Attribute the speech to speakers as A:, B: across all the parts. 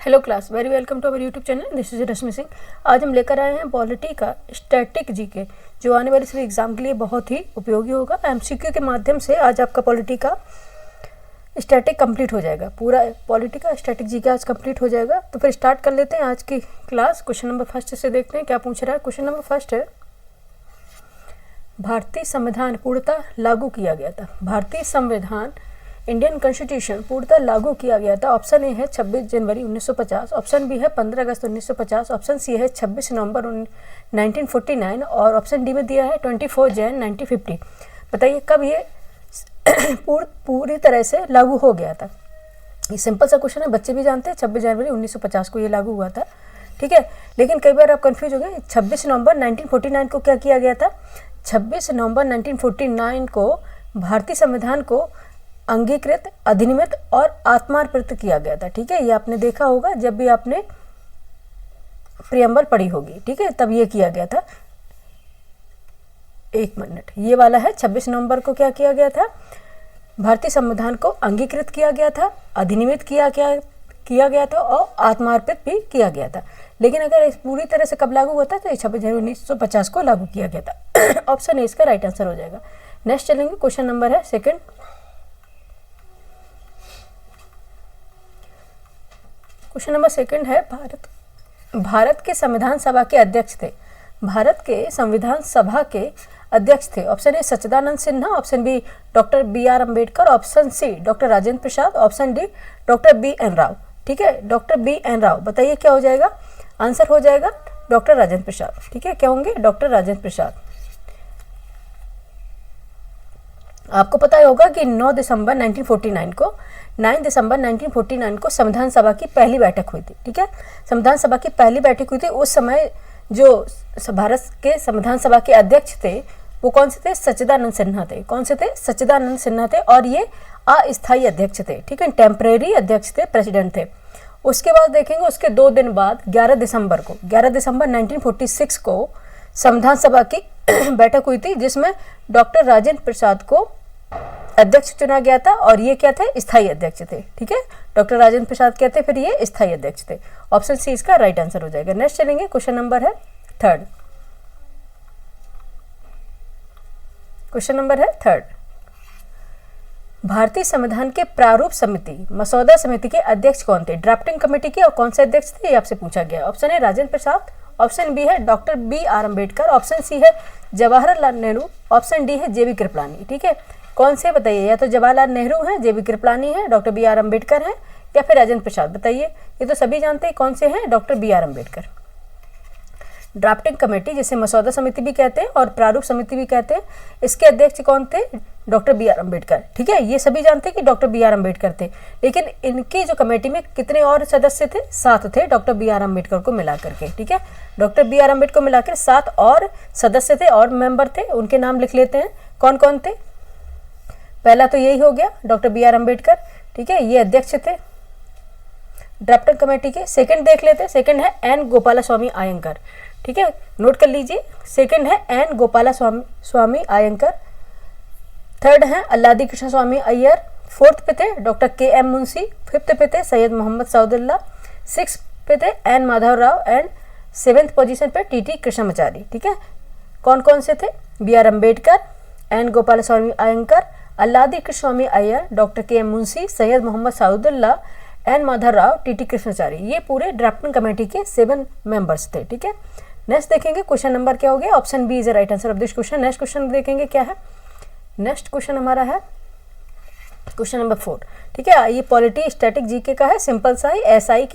A: Hello class, very welcome to our YouTube channel. This is Rashmi Singh. आज हम लेकर आए हैं पॉलिटी का स्टैटिक जीके, जो आने वाले सभी एग्जाम के लिए बहुत ही उपयोगी होगा। एमसीक्यू के माध्यम से आज आपका पॉलिटी का स्टैटिक कंप्लीट हो जाएगा। पूरा पॉलिटी का स्टैटिक जीके आज कंप्लीट हो जाएगा। तो फिर स्टार्ट कर लेते हैं आज की क्लास। क्वेश्चन नंबर फर्स्ट से देखते हैं क्या पूछ रहा है। क्वेश्चन नंबर फर्स्ट है, भारतीय संविधान पूर्णतः लागू किया गया था। भारतीय संविधान इंडियन कॉन्स्टिट्यूशन पूर्णतः लागू किया गया था। ऑप्शन ए है 26 जनवरी 1950, ऑप्शन बी है 15 अगस्त 1950, ऑप्शन सी है 26 नवंबर 1949 और ऑप्शन डी में दिया है 24 जैन 1950। बताइए कब ये पूरी तरह से लागू हो गया था। ये सिंपल सा क्वेश्चन है, बच्चे भी जानते हैं 26 जनवरी 1950 को ये लागू हुआ था। ठीक है, लेकिन कई बार आप कंफ्यूज हो गए। 26 नवंबर 1949 को क्या किया गया था? 26 नवंबर 1949 को भारतीय संविधान को अंगीकृत, अधिनियमित और आत्मार्पित किया गया था। ठीक है, ये आपने देखा होगा जब भी आपने प्रियम्बल पढ़ी होगी। ठीक है, तब ये किया गया था। एक मिनट, ये वाला है 26 नवंबर को क्या किया गया था? भारतीय संविधान को अंगीकृत किया गया था, अधिनियमित किया गया था और आत्मार्पित भी किया गया था। लेकिन अगर इस पूरी तरह से कब लागू हुआ था तो 26 जनवरी 1950 को लागू किया गया था। ऑप्शन ए इसका राइट आंसर हो जाएगा। नेक्स्ट चलेंगे, क्वेश्चन नंबर है सेकंड। क्वेश्चन नंबर सेकंड है, भारत के संविधान सभा के अध्यक्ष थे। भारत के संविधान सभा के अध्यक्ष थे। Option A Sachchidanand Sinha, option B doctor B R. Ambedkar, option C doctor Rajendra Prasad, option D doctor B N. Rao. ठीक है, डॉक्टर बी.एन. राव। बताइए क्या हो जाएगा? आंसर हो जाएगा डॉक्टर राजेंद्र प्रसाद। ठीक है, क्या होंगे? डॉक्टर राजेंद्र प्रसाद। आपको पता होगा कि 9 दिसंबर 1949 को संविधान सभा की पहली बैठक हुई थी। ठीक है, संविधान सभा की पहली बैठक हुई थी। उस समय जो भारत के संविधान सभा के अध्यक्ष थे वो कौन से थे? सच्चिदानंद सिन्हा थे। कौन से थे? सच्चिदानंद सिन्हा थे। और ये अस्थायी अध्यक्ष थे। ठीक है, टेम्परेरी अध्यक्ष थे, प्रेसिडेंट थे। उसके बाद देखेंगे, उसके 2 दिन बाद 11 दिसंबर 1946 को संविधान सभा की बैठक हुई थी, जिसमें डॉक्टर राजेंद्र प्रसाद को अध्यक्ष चुना गया था। और ये क्या थे? स्थायी अध्यक्ष थे। ठीक है, डॉक्टर राजेंद्र प्रसाद क्या थे? फिर ये स्थायी अध्यक्ष थे। ऑप्शन सी इसका राइट आंसर हो जाएगा। नेक्स्ट चलेंगे, क्वेश्चन नंबर है थर्ड। क्वेश्चन नंबर है थर्ड, भारतीय संविधान के प्रारूप समिति, मसौदा समिति के अध्यक्ष कौन थे? ड्राफ्टिंग कमेटी के और कौन से अध्यक्ष थे ये आपसे पूछा गया। ऑप्शन है राजेंद्र प्रसाद, ऑप्शन बी है doctor B R. Ambedkar, option C है जवाहरलाल नेहरू, ऑप्शन डी है जे.बी. कृपलानी। ठीक है, कौन से बताइए? या तो जवाहरलाल नेहरू है, जे.बी. कृपलानी है, डॉक्टर बी.आर. अम्बेडकर है या फिर राजेंद्र प्रसाद। बताइए, ये तो सभी जानते हैं कौन से हैं? Doctor B R. Ambedkar. Drafting committee, जिसे मसौदा समिति भी कहते हैं और प्रारूप समिति भी कहते हैं, इसके अध्यक्ष कौन थे? Doctor B R. अम्बेडकर। ठीक है, ये सभी जानते हैं कि डॉक्टर बी.आर. अम्बेडकर थे। लेकिन इनकी जो कमेटी में कितने और सदस्य थे? 7 थे, डॉक्टर बी.आर. अम्बेडकर को मिलाकर के। ठीक है, डॉक्टर बी.आर. अम्बेडकर को मिलाकर 7 और सदस्य थे और मेंबर थे। उनके नाम लिख लेते हैं, कौन कौन थे। पहला तो यही हो गया, डॉक्टर बी.आर. अम्बेडकर। ठीक है, ये अध्यक्ष थे ड्राफ्टिंग कमेटी के। सेकंड देख लेते हैं, सेकंड है एन गोपालास्वामी अयंगर। ठीक है, नोट कर लीजिए, सेकंड है एन गोपालास्वामी अयंगर। थर्ड है अल्लादी कृष्ण स्वामी अय्यर। फोर्थ पे थे डॉक्टर के.एम. मुंशी। फिफ्थ पे थे सैयद मोहम्मद सऊदुल्लाह। सिक्स पे थे N Madhav Rao and 7th position पे टी.टी. कृष्णमाचारी। ठीक है, कौन कौन से थे? B R. Ambedkar, N Gopalaswami Ayyangar, Alladi Krishna Swami Iyer, doctor K M. Munshi, Syed Mohammad Saadullah, N Madhav Rao, T T. Krishnamachari. ये पूरे ड्राफ्टिंग कमेटी के 7 मेंबर्स थे। ठीक है, नेक्स्ट देखेंगे क्वेश्चन नंबर क्या हो गया। Option B is the right answer of this question. Next question देखेंगे क्या है। नेक्स्ट क्वेश्चन हमारा है क्वेश्चन नंबर 4। ठीक है, ये पॉलिटी स्टैटिक जीके का है, सिंपल सा ही। एसआई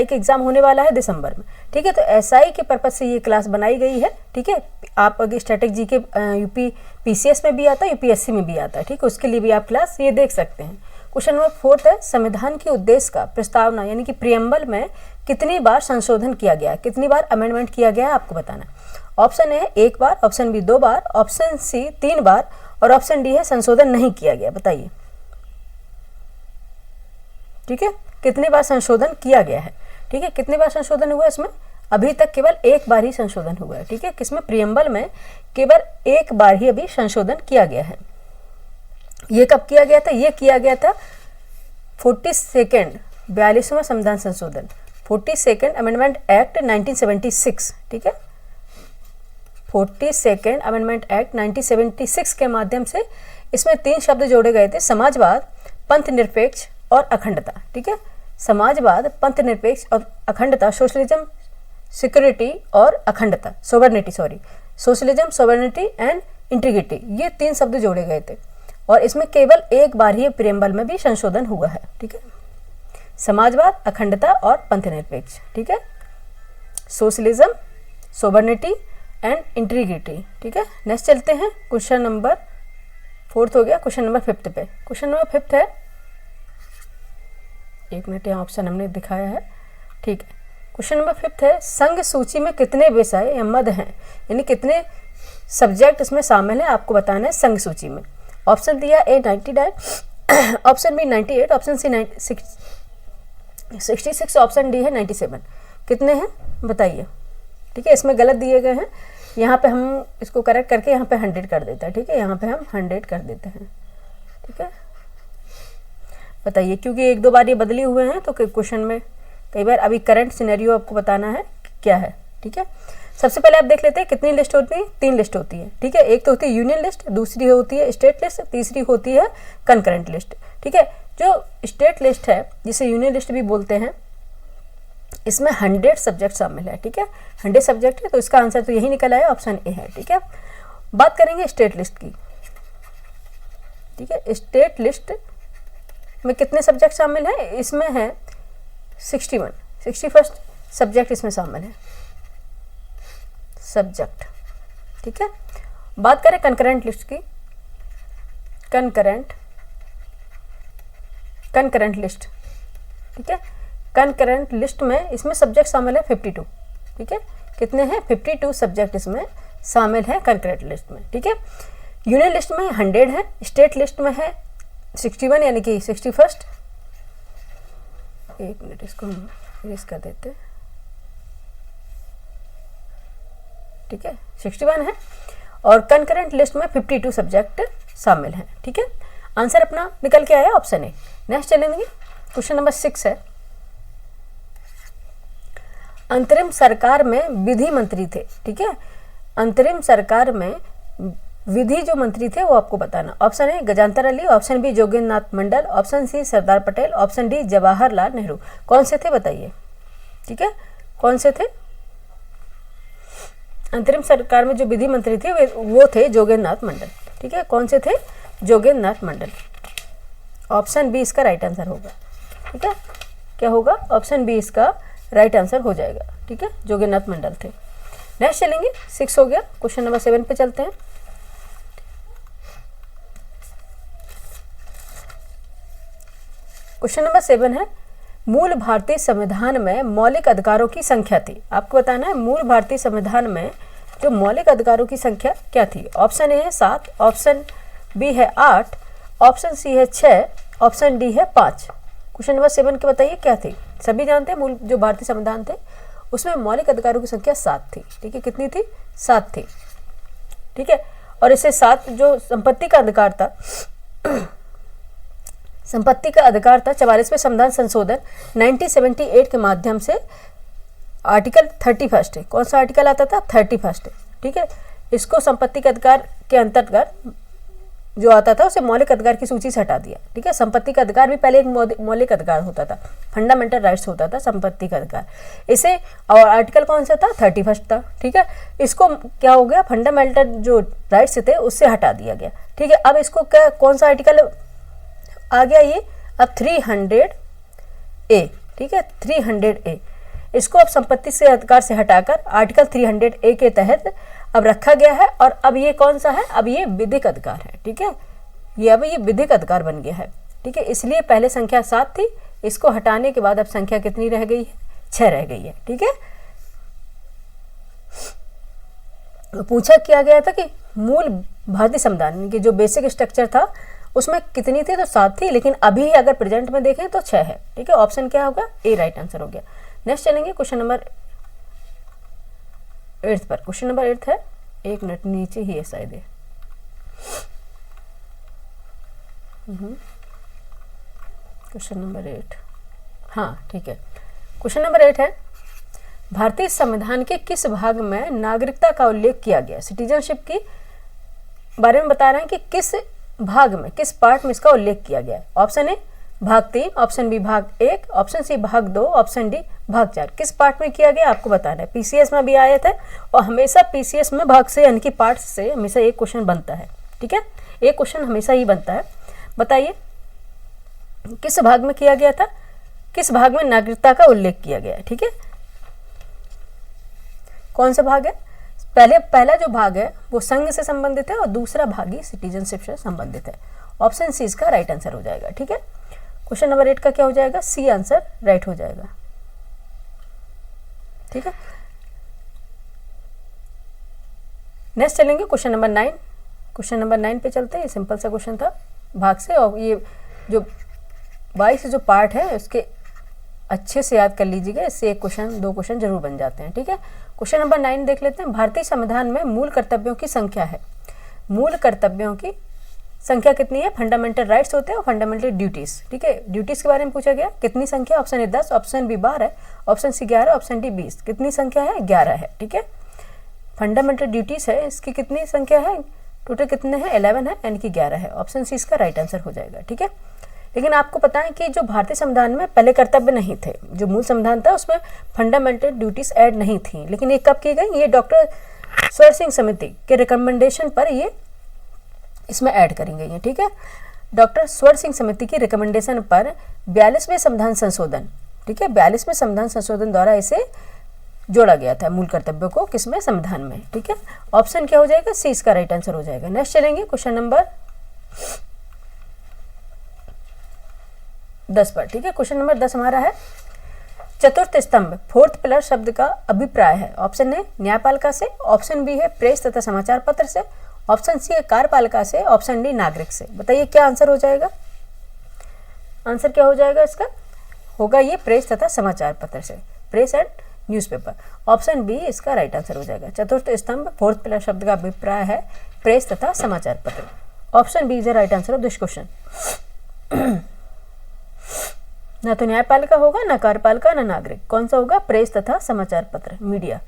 A: के एग्जाम होने वाला है दिसंबर में। ठीक है, तो एसआई के पर्पज से ये क्लास बनाई गई है। ठीक है, आप अगर स्टैटिक जीके यूपी पीसीएस में भी आता है, यूपीएससी में भी आता है। ठीक है, उसके लिए भी आप क्लास ये देख सकते हैं। क्वेश्चन नंबर 4 है, संविधान के उद्देश्य का प्रस्तावना यानी कि प्रियम्बल में कितनी बार संशोधन किया गया है? कितनी बार अमेंडमेंट किया गया है आपको बताना। ऑप्शन ए 1 बार, ऑप्शन बी 2 बार, ऑप्शन सी 3 बार और ऑप्शन डी है संशोधन नहीं किया गया। बताइए, ठीक है, कितनी बार संशोधन किया गया है? ठीक है, कितनी बार संशोधन हुआ इसमें? अभी तक केवल 1 बार ही संशोधन हुआ है। ठीक है, किसमें? प्रियम्बल में केवल 1 बार ही अभी संशोधन किया गया है। ये कब किया गया था? ये किया गया था 42 42वां संविधान संशोधन 42nd अमेंडमेंट एक्ट 1976, ठीक है, 42nd अमेंडमेंट एक्ट 1976 के माध्यम से इसमें 3 शब्द जोड़े गए थे, समाजवाद, पंथ निरपेक्ष और अखंडता, ठीक है, समाजवाद, पंथ निरपेक्ष और अखंडता, सोशलिज्म, सिक्योरिटी और अखंडता, sovereignty, socialism, sovereignty and integrity, ये 3 शब्द जोड़े गए थे और इसमें केवल एक बार ही प्रेम्बल में भी संशोधन हुआ है, ठीक है, समाजवाद, अखंडता और पंथ निरपेक्ष, ठीक है, सोशलिज्म, सोवर्निटी एंड इंटीग्रिटी, ठीक है। नेक्स्ट चलते हैं क्वेश्चन नंबर 4 हो गया, क्वेश्चन नंबर 5 पे। क्वेश्चन नंबर 5 है, 1 मिनट, यहाँ ऑप्शन हमने दिखाया है, ठीक है। क्वेश्चन नंबर 5 है, संघ सूची में कितने विषय या मद हैं, यानी कितने सब्जेक्ट इसमें शामिल हैं, आपको बताना है संघ सूची में। ऑप्शन दिया A 99, option B 98, option C 66, option D है 97। कितने हैं बताइए, ठीक है। इसमें गलत दिए गए हैं, यहाँ पे हम इसको करेक्ट करके यहाँ पे 100 कर देते हैं, ठीक है, यहाँ पे हम 100 कर देते हैं, ठीक है। बताइए, क्योंकि 1-2 बार ये बदली हुए हैं तो क्वेश्चन में कई बार अभी करंट सिनेरियो आपको बताना है क्या है, ठीक है। सबसे पहले आप देख लेते हैं कितनी लिस्ट होती है, 3 लिस्ट होती है, ठीक है। एक तो होती है यूनियन लिस्ट, दूसरी होती है स्टेट लिस्ट, तीसरी होती है कंकरेंट लिस्ट, ठीक है। जो स्टेट लिस्ट है, जिसे यूनियन लिस्ट भी बोलते हैं, इसमें 100 सब्जेक्ट शामिल है, ठीक है, 100 सब्जेक्ट है, तो इसका आंसर तो यही निकल आया, ऑप्शन ए है, ठीक है। बात करेंगे स्टेट लिस्ट की, ठीक है। स्टेट लिस्ट में कितने सब्जेक्ट शामिल हैं, इसमें है 61 सब्जेक्ट इसमें शामिल है, सब्जेक्ट, ठीक है। बात करें कंकरेंट लिस्ट की, कंकरेंट लिस्ट, ठीक है। कंकरेंट लिस्ट में इसमें सब्जेक्ट शामिल है 52, ठीक है। कितने हैं, 52 सब्जेक्ट इसमें शामिल है कंकरेंट लिस्ट में, ठीक है। यूनियन लिस्ट में 100 है, स्टेट लिस्ट में है 61 यानी कि 61। 1 मिनट, इसको हम इरेज कर देते हैं, ठीक है, 61 है और कंकरेंट लिस्ट में 52 सब्जेक्ट शामिल हैं, ठीक है। आंसर अपना निकल के आया, ऑप्शन ए। नेक्स्ट चलेंगे, क्वेश्चन नंबर 6 है, अंतरिम सरकार में विधि मंत्री थे, ठीक है। अंतरिम सरकार में विधि जो मंत्री थे वो आपको बताना। Option A Ghazanfar Ali, option B Jogendra Nath Mandal, option C Sardar Patel, option D Jawaharlal Nehru. कौन से थे बताइए, ठीक है, कौन से थे। अंतरिम सरकार में जो विधि मंत्री थे वो थे जोगेंद्र नाथ मंडल, ठीक है। कौन से थे, जोगेंद्र नाथ मंडल। ऑप्शन बी इसका राइट आंसर होगा, ठीक है, क्या होगा, ऑप्शन बी इसका राइट आंसर हो जाएगा, ठीक है, जोगेंद्र नाथ मंडल थे। नेक्स्ट चलेंगे, 6 हो गया, क्वेश्चन नंबर 7 पे चलते हैं। क्वेश्चन नंबर 7 है, मूल भारतीय संविधान में मौलिक अधिकारों की संख्या थी। आपको बताना है मूल भारतीय संविधान में जो मौलिक अधिकारों की संख्या क्या थी। ऑप्शन ए है 7, ऑप्शन बी है 8, ऑप्शन सी है 6, ऑप्शन डी है 5। क्वेश्चन नंबर 7 के बताइए क्या थी। सभी जानते हैं मूल जो भारतीय संविधान थे उसमें मौलिक अधिकारों की संख्या 7 थी, ठीक है। कितनी थी, 7 थी, ठीक है। और इससे 7 जो संपत्ति का अधिकार था, संपत्ति का अधिकार था, 44वें संविधान संशोधन 1978 के माध्यम से आर्टिकल 31 है। कौन सा आर्टिकल आता था, 31 है, ठीक है। इसको संपत्ति के अधिकार के अंतर्गत जो आता था उसे मौलिक अधिकार की सूची से हटा दिया, ठीक है। संपत्ति का अधिकार भी पहले एक मौलिक अधिकार होता था, फंडामेंटल राइट्स होता था संपत्ति का अधिकार। इसे और आर्टिकल कौन सा था, 31 था, ठीक है। इसको क्या हो गया, फंडामेंटल जो राइट्स थे उससे हटा दिया गया, ठीक है। अब इसको क्या, कौन सा आर्टिकल आ गया ये, अब 300A, ठीक है, 300A। इसको अब संपत्ति से अधिकार से हटाकर आर्टिकल 300A के तहत अब रखा गया है। और अब ये कौन सा है, अब ये विधिक अधिकार है, ठीक है। ये अब ये विधिक अधिकार बन गया है, ठीक है। इसलिए पहले संख्या 7 थी, इसको हटाने के बाद अब संख्या कितनी रह गई है, 6 रह गई है, ठीक है। पूछा किया गया था कि मूल भारतीय संविधान की जो बेसिक स्ट्रक्चर था उसमें कितनी थी, तो 7 थी, लेकिन अभी अगर प्रेजेंट में देखें तो 6 है, ठीक है। ऑप्शन क्या होगा, ए राइट आंसर हो गया। नेक्स्ट चलेंगे क्वेश्चन नंबर 8 पर। क्वेश्चन नंबर 8 है, 1 मिनट नीचे ही है शायद ये, क्वेश्चन नंबर 8 हाँ ठीक है। क्वेश्चन नंबर 8 है, भारतीय संविधान के किस भाग में नागरिकता का उल्लेख किया गया? सिटीजनशिप की बारे में बता रहे हैं कि किस भाग में, किस पार्ट में इसका उल्लेख किया गया है। ऑप्शन ए भाग 3, ऑप्शन बी भाग 1, ऑप्शन सी भाग 2, ऑप्शन डी भाग 4। किस पार्ट में किया गया आपको बताना है। पीसीएस में भी आए थे और हमेशा पीसीएस में भाग से यानी कि पार्ट से हमेशा एक क्वेश्चन बनता है। ठीक है, एक क्वेश्चन हमेशा ही बनता है। बताइए किस भाग में किया गया था, किस भाग में नागरिकता का उल्लेख किया गया है। ठीक है, कौन सा भाग है? पहला जो भाग है वो संघ से संबंधित है और दूसरा भाग ही सिटीजनशिप से संबंधित है। ऑप्शन सी इसका राइट आंसर हो जाएगा। ठीक है, क्वेश्चन नंबर 8 का क्या हो जाएगा? सी आंसर राइट हो जाएगा। ठीक है, नेक्स्ट चलेंगे क्वेश्चन नंबर 9। क्वेश्चन नंबर 9 पे चलते हैं। ये सिंपल सा क्वेश्चन था भाग से, और ये जो 22 जो पार्ट है उसके अच्छे से याद कर लीजिएगा, इससे एक क्वेश्चन 2 क्वेश्चन जरूर बन जाते हैं। ठीक है, क्वेश्चन नंबर 9 देख लेते हैं। भारतीय संविधान में मूल कर्तव्यों की संख्या है। मूल कर्तव्यों की संख्या कितनी है? फंडामेंटल राइट्स होते हैं और फंडामेंटल ड्यूटीज। ठीक है, ड्यूटीज के बारे में पूछा गया, कितनी संख्या? Option A 10, option B 12, option C 11, option D 20। कितनी संख्या है? 11 है। ठीक है, फंडामेंटल ड्यूटीज है, इसकी कितनी संख्या है? टोटल कितने हैं? 11 है, यानी कि 11 है। ऑप्शन सी इसका राइट आंसर हो जाएगा। ठीक है, लेकिन आपको पता है कि जो भारतीय संविधान में पहले कर्तव्य नहीं थे, जो मूल संविधान था उसमें फंडामेंटल ड्यूटीज ऐड नहीं थी, लेकिन ये कब की गई? ये डॉक्टर स्वर सिंह समिति के रिकमेंडेशन पर ये इसमें ऐड करी गई है। ठीक है, डॉक्टर स्वर सिंह समिति की रिकमेंडेशन पर 42वें संविधान संशोधन, ठीक है, 42वें संविधान संशोधन द्वारा इसे जोड़ा गया था मूल कर्तव्यों को, किसमें? संविधान में। ठीक है, ऑप्शन क्या हो जाएगा? सी इसका राइट आंसर हो जाएगा। नेक्स्ट चलेंगे क्वेश्चन नंबर 10 पर। ठीक है, क्वेश्चन नंबर 10 हमारा है, चतुर्थ स्तंभ, फोर्थ पिलर शब्द का अभिप्राय है। ऑप्शन ए न्यायपालिका से, ऑप्शन बी है प्रेस तथा समाचार पत्र से, ऑप्शन सी है कार्यपालिका से, ऑप्शन डी नागरिक से। बताइए क्या आंसर हो जाएगा? आंसर क्या हो जाएगा इसका? होगा ये प्रेस तथा समाचार पत्र से, press and newspaper. Option B इसका राइट आंसर हो जाएगा। चतुर्थ स्तंभ फोर्थ पिलर शब्द का अभिप्राय है प्रेस तथा समाचार पत्र। Option B is the right answer of this question. ना तो न्यायपालिका होगा, ना कार्यपालिका, ना नागरिक। कौन सा होगा? प्रेस तथा समाचार पत्र, मीडिया।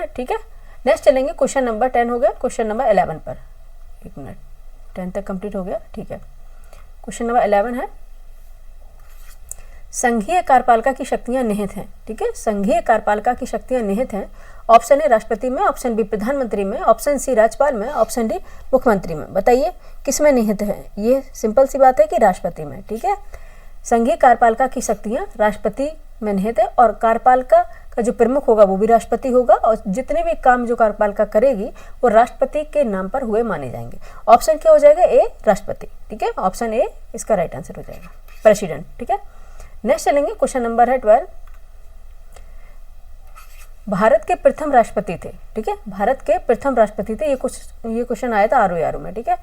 A: ठीक है, नेक्स्ट चलेंगे क्वेश्चन नंबर 10 हो गया। क्वेश्चन नंबर 11 पर, एक मिनट, 10 तक कंप्लीट हो गया। ठीक है, क्वेश्चन नंबर 11 है, संघीय कार्यपालिका की शक्तियां निहित हैं। ठीक है, संघीय कार्यपालिका की शक्तियां निहित हैं। ऑप्शन ए राष्ट्रपति में, ऑप्शन बी प्रधानमंत्री में, ऑप्शन सी राज्यपाल में, ऑप्शन डी मुख्यमंत्री में। बताइए किस में निहित है? ये सिंपल सी बात है कि राष्ट्रपति में। ठीक है, संघीय कार्यपालिका की शक्तियां राष्ट्रपति में निहित है और कार्यपालिका का जो प्रमुख होगा वो भी राष्ट्रपति होगा और जितने भी काम जो कार्यपालिका करेगी वो राष्ट्रपति के नाम पर हुए माने जाएंगे। ऑप्शन क्या हो जाएगा? ए राष्ट्रपति। ठीक है, ऑप्शन ए इसका राइट आंसर हो जाएगा, प्रेसिडेंट। ठीक है, नेक्स्ट चलेंगे क्वेश्चन नंबर है 12। भारत के प्रथम राष्ट्रपति थे। ठीक है, भारत के प्रथम राष्ट्रपति थे। ये क्वेश्चन आया था आरओ में। ठीक है,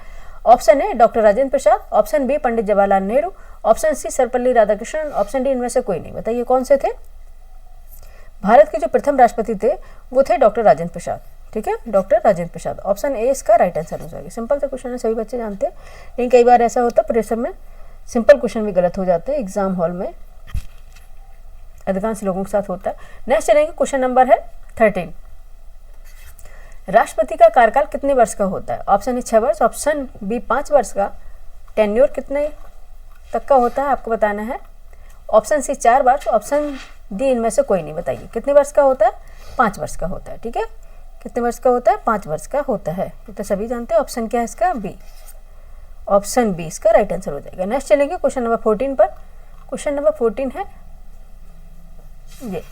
A: option A doctor Rajendra Prasad, option B Pandit Jawaharlal Nehru, option C Sarvepalli Radhakrishnan, option D इनमें से कोई नहीं। बताइए कौन से थे? भारत के जो प्रथम राष्ट्रपति थे वो थे डॉक्टर राजेंद्र प्रसाद। ठीक है, doctor Rajendra Prasad. Option A इसका राइट आंसर हो जाएगा। सिंपल सा क्वेश्चन है, सभी बच्चे जानते हैं, लेकिन कई बार ऐसा होता है प्रेशर में सिंपल क्वेश्चन भी गलत हो जाते हैं, एग्जाम हॉल में अधिकांश लोगों के साथ होता है। नेक्स्ट चलेंगे क्वेश्चन नंबर है 13। राष्ट्रपति का कार्यकाल कितने वर्ष का होता है? ऑप्शन ए 6 वर्ष, ऑप्शन बी 5 वर्ष का। टेन्योर कितने तक का होता है आपको बताना है। ऑप्शन सी 4 वर्ष, ऑप्शन डी इनमें से कोई नहीं। बताइए कितने वर्ष का होता है? 5 वर्ष का होता है। ठीक है, कितने वर्ष का होता है? 5 वर्ष का होता है। ये तो सभी जानते हैं। ऑप्शन क्या है इसका? बी। ऑप्शन बी इसका राइट आंसर हो जाएगा। नेक्स्ट चलेंगे क्वेश्चन नंबर 14 पर। क्वेश्चन नंबर 14 है ये,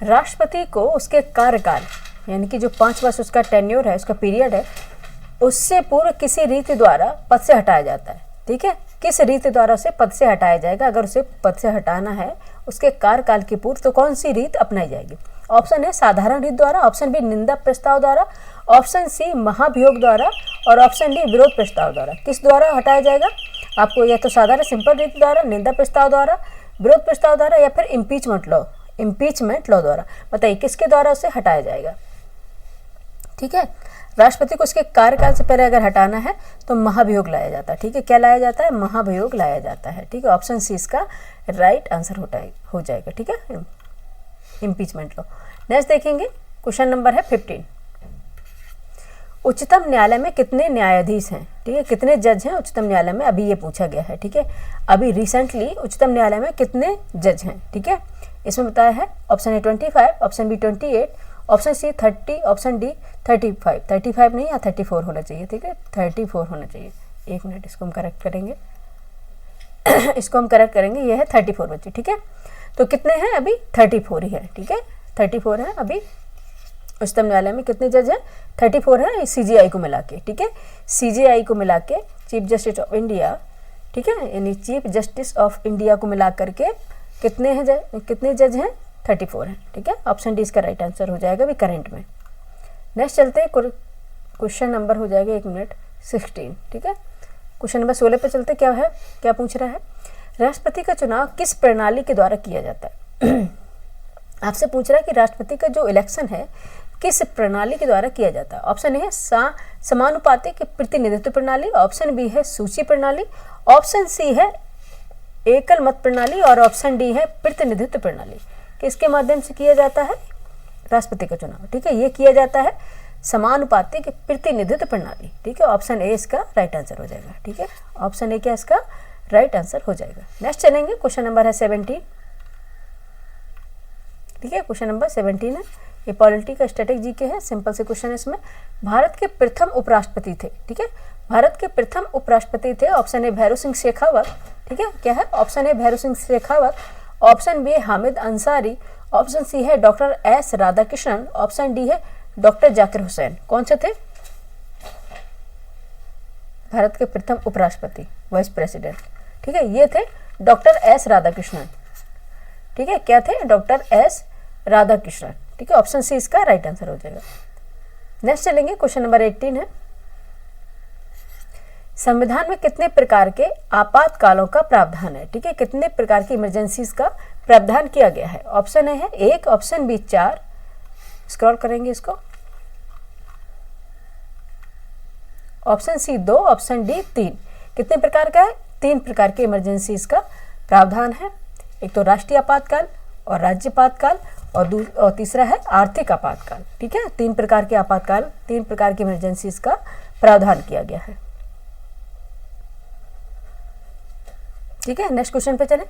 A: राष्ट्रपति को उसके कार्यकाल यानी कि जो 5 वर्ष उसका टेन्योर है, उसका पीरियड है, उससे पूर्व किसी रीति द्वारा पद से हटाया जाता है। ठीक है, किस रीति द्वारा उसे पद से हटाया जाएगा? अगर उसे पद से हटाना है उसके कार्यकाल के पूर्व तो कौन सी रीत अपनाई जाएगी? ऑप्शन ए साधारण रीत द्वारा, ऑप्शन बी निंदा प्रस्ताव द्वारा, ऑप्शन सी महाभियोग द्वारा और ऑप्शन डी विरोध प्रस्ताव द्वारा। किस द्वारा हटाया जाएगा आपको? या तो साधारण सिंपल रीत द्वारा, निंदा प्रस्ताव द्वारा, विरोध प्रस्ताव द्वारा या फिर इम्पीचमेंट लॉ द्वारा। बताइए किसके द्वारा उसे हटाया जाएगा? ठीक है। राष्ट्रपति को उसके कार्यकाल से पहले अगर हटाना है तो महाभियोग लाया जाता है। ठीक है, क्या लाया जाता है? महाभियोग लाया जाता है। ठीक है, ऑप्शन सी इसका राइट आंसर हो जाएगा। ठीक है, इम्पीचमेंट लो। नेक्स्ट देखेंगे, क्वेश्चन नंबर है 15। उच्चतम न्यायालय में कितने न्यायाधीश हैं? ठीक है, कितने जज हैं उच्चतम न्यायालय में? अभी ये पूछा गया है। ठीक है, अभी रिसेंटली उच्चतम न्यायालय में कितने जज हैं? ठीक है, इसमें बताया है option A 25, option B 28, option C 30, option D 35। 35 नहीं, या 34 होना चाहिए। ठीक है, 34 होना चाहिए। एक मिनट, इसको हम करेक्ट करेंगे। इसको हम करेक्ट करेंगे, ये है 34 बच्चे। ठीक है, तो कितने हैं? अभी 34 ही है। ठीक है, 34 है अभी उच्चतम न्यायालय में। कितने जज हैं? 34 है CJI को मिला के। ठीक है, CJI को मिला के, चीफ जस्टिस ऑफ इंडिया, ठीक है, यानी चीफ जस्टिस ऑफ इंडिया को मिला करके कितने हैं कितने जज हैं? 34 हैं। ठीक है, ऑप्शन डी इसका राइट आंसर हो जाएगा अभी करंट में। नेक्स्ट चलते हैं, क्वेश्चन नंबर हो जाएगा 1 मिनट 16। ठीक है, क्वेश्चन नंबर 16 पे चलते। क्या है, क्या पूछ रहा है? राष्ट्रपति का चुनाव किस प्रणाली के द्वारा किया जाता है? आपसे पूछ रहा है कि राष्ट्रपति का जो इलेक्शन है किस प्रणाली के द्वारा किया जाता है। ऑप्शन ए है समानुपातिक प्रतिनिधित्व प्रणाली, ऑप्शन बी है सूची प्रणाली, ऑप्शन सी है एकल मत प्रणाली और ऑप्शन डी है प्रतिनिधित्व प्रणाली। किसके माध्यम से किया जाता है राष्ट्रपति का चुनाव? ठीक है, ये किया जाता है समानुपातिक प्रतिनिधित्व प्रणाली। ठीक है, ऑप्शन ए इसका राइट आंसर हो जाएगा। ठीक है, ऑप्शन ए क्या इसका राइट आंसर हो जाएगा। नेक्स्ट चलेंगे, क्वेश्चन नंबर है 17। ठीक है, क्वेश्चन नंबर 17 है, ये पॉलिटी का स्टैटिक जीके है। सिंपल से क्वेश्चन है इसमें। भारत के प्रथम उपराष्ट्रपति थे। ठीक है, भारत के प्रथम उपराष्ट्रपति थे। Option A Bhairon Singh Shekhawat. ठीक है, क्या है? Option A Bhairon Singh Shekhawat, option B Hamid Ansari, option C है doctor S Radhakrishnan, option D है डॉक्टर जाकिर हुसैन। कौन से थे भारत के प्रथम उपराष्ट्रपति, वाइस प्रेसिडेंट? ठीक है, ये थे डॉक्टर एस राधाकृष्णन। ठीक है, क्या थे? Doctor S Radhakrishnan. ठीक है, ऑप्शन सी इसका राइट आंसर हो जाएगा। नेक्स्ट चलेंगे, क्वेश्चन नंबर 18 है। संविधान में कितने प्रकार के आपातकालों का प्रावधान है? ठीक है, कितने प्रकार की इमरजेंसीज का प्रावधान किया गया है? ऑप्शन ए है 1, ऑप्शन बी 4, स्क्रॉल करेंगे इसको, ऑप्शन सी 2, ऑप्शन डी 3। कितने प्रकार का है? 3 प्रकार के इमरजेंसीज का प्रावधान है। एक तो राष्ट्रीय आपातकाल और राज्य आपातकाल और तीसरा है आर्थिक आपातकाल। ठीक है, 3 प्रकार के आपातकाल, 3 प्रकार की इमरजेंसीज का प्रावधान किया गया है। ठीक है, नेक्स्ट क्वेश्चन पे चलें।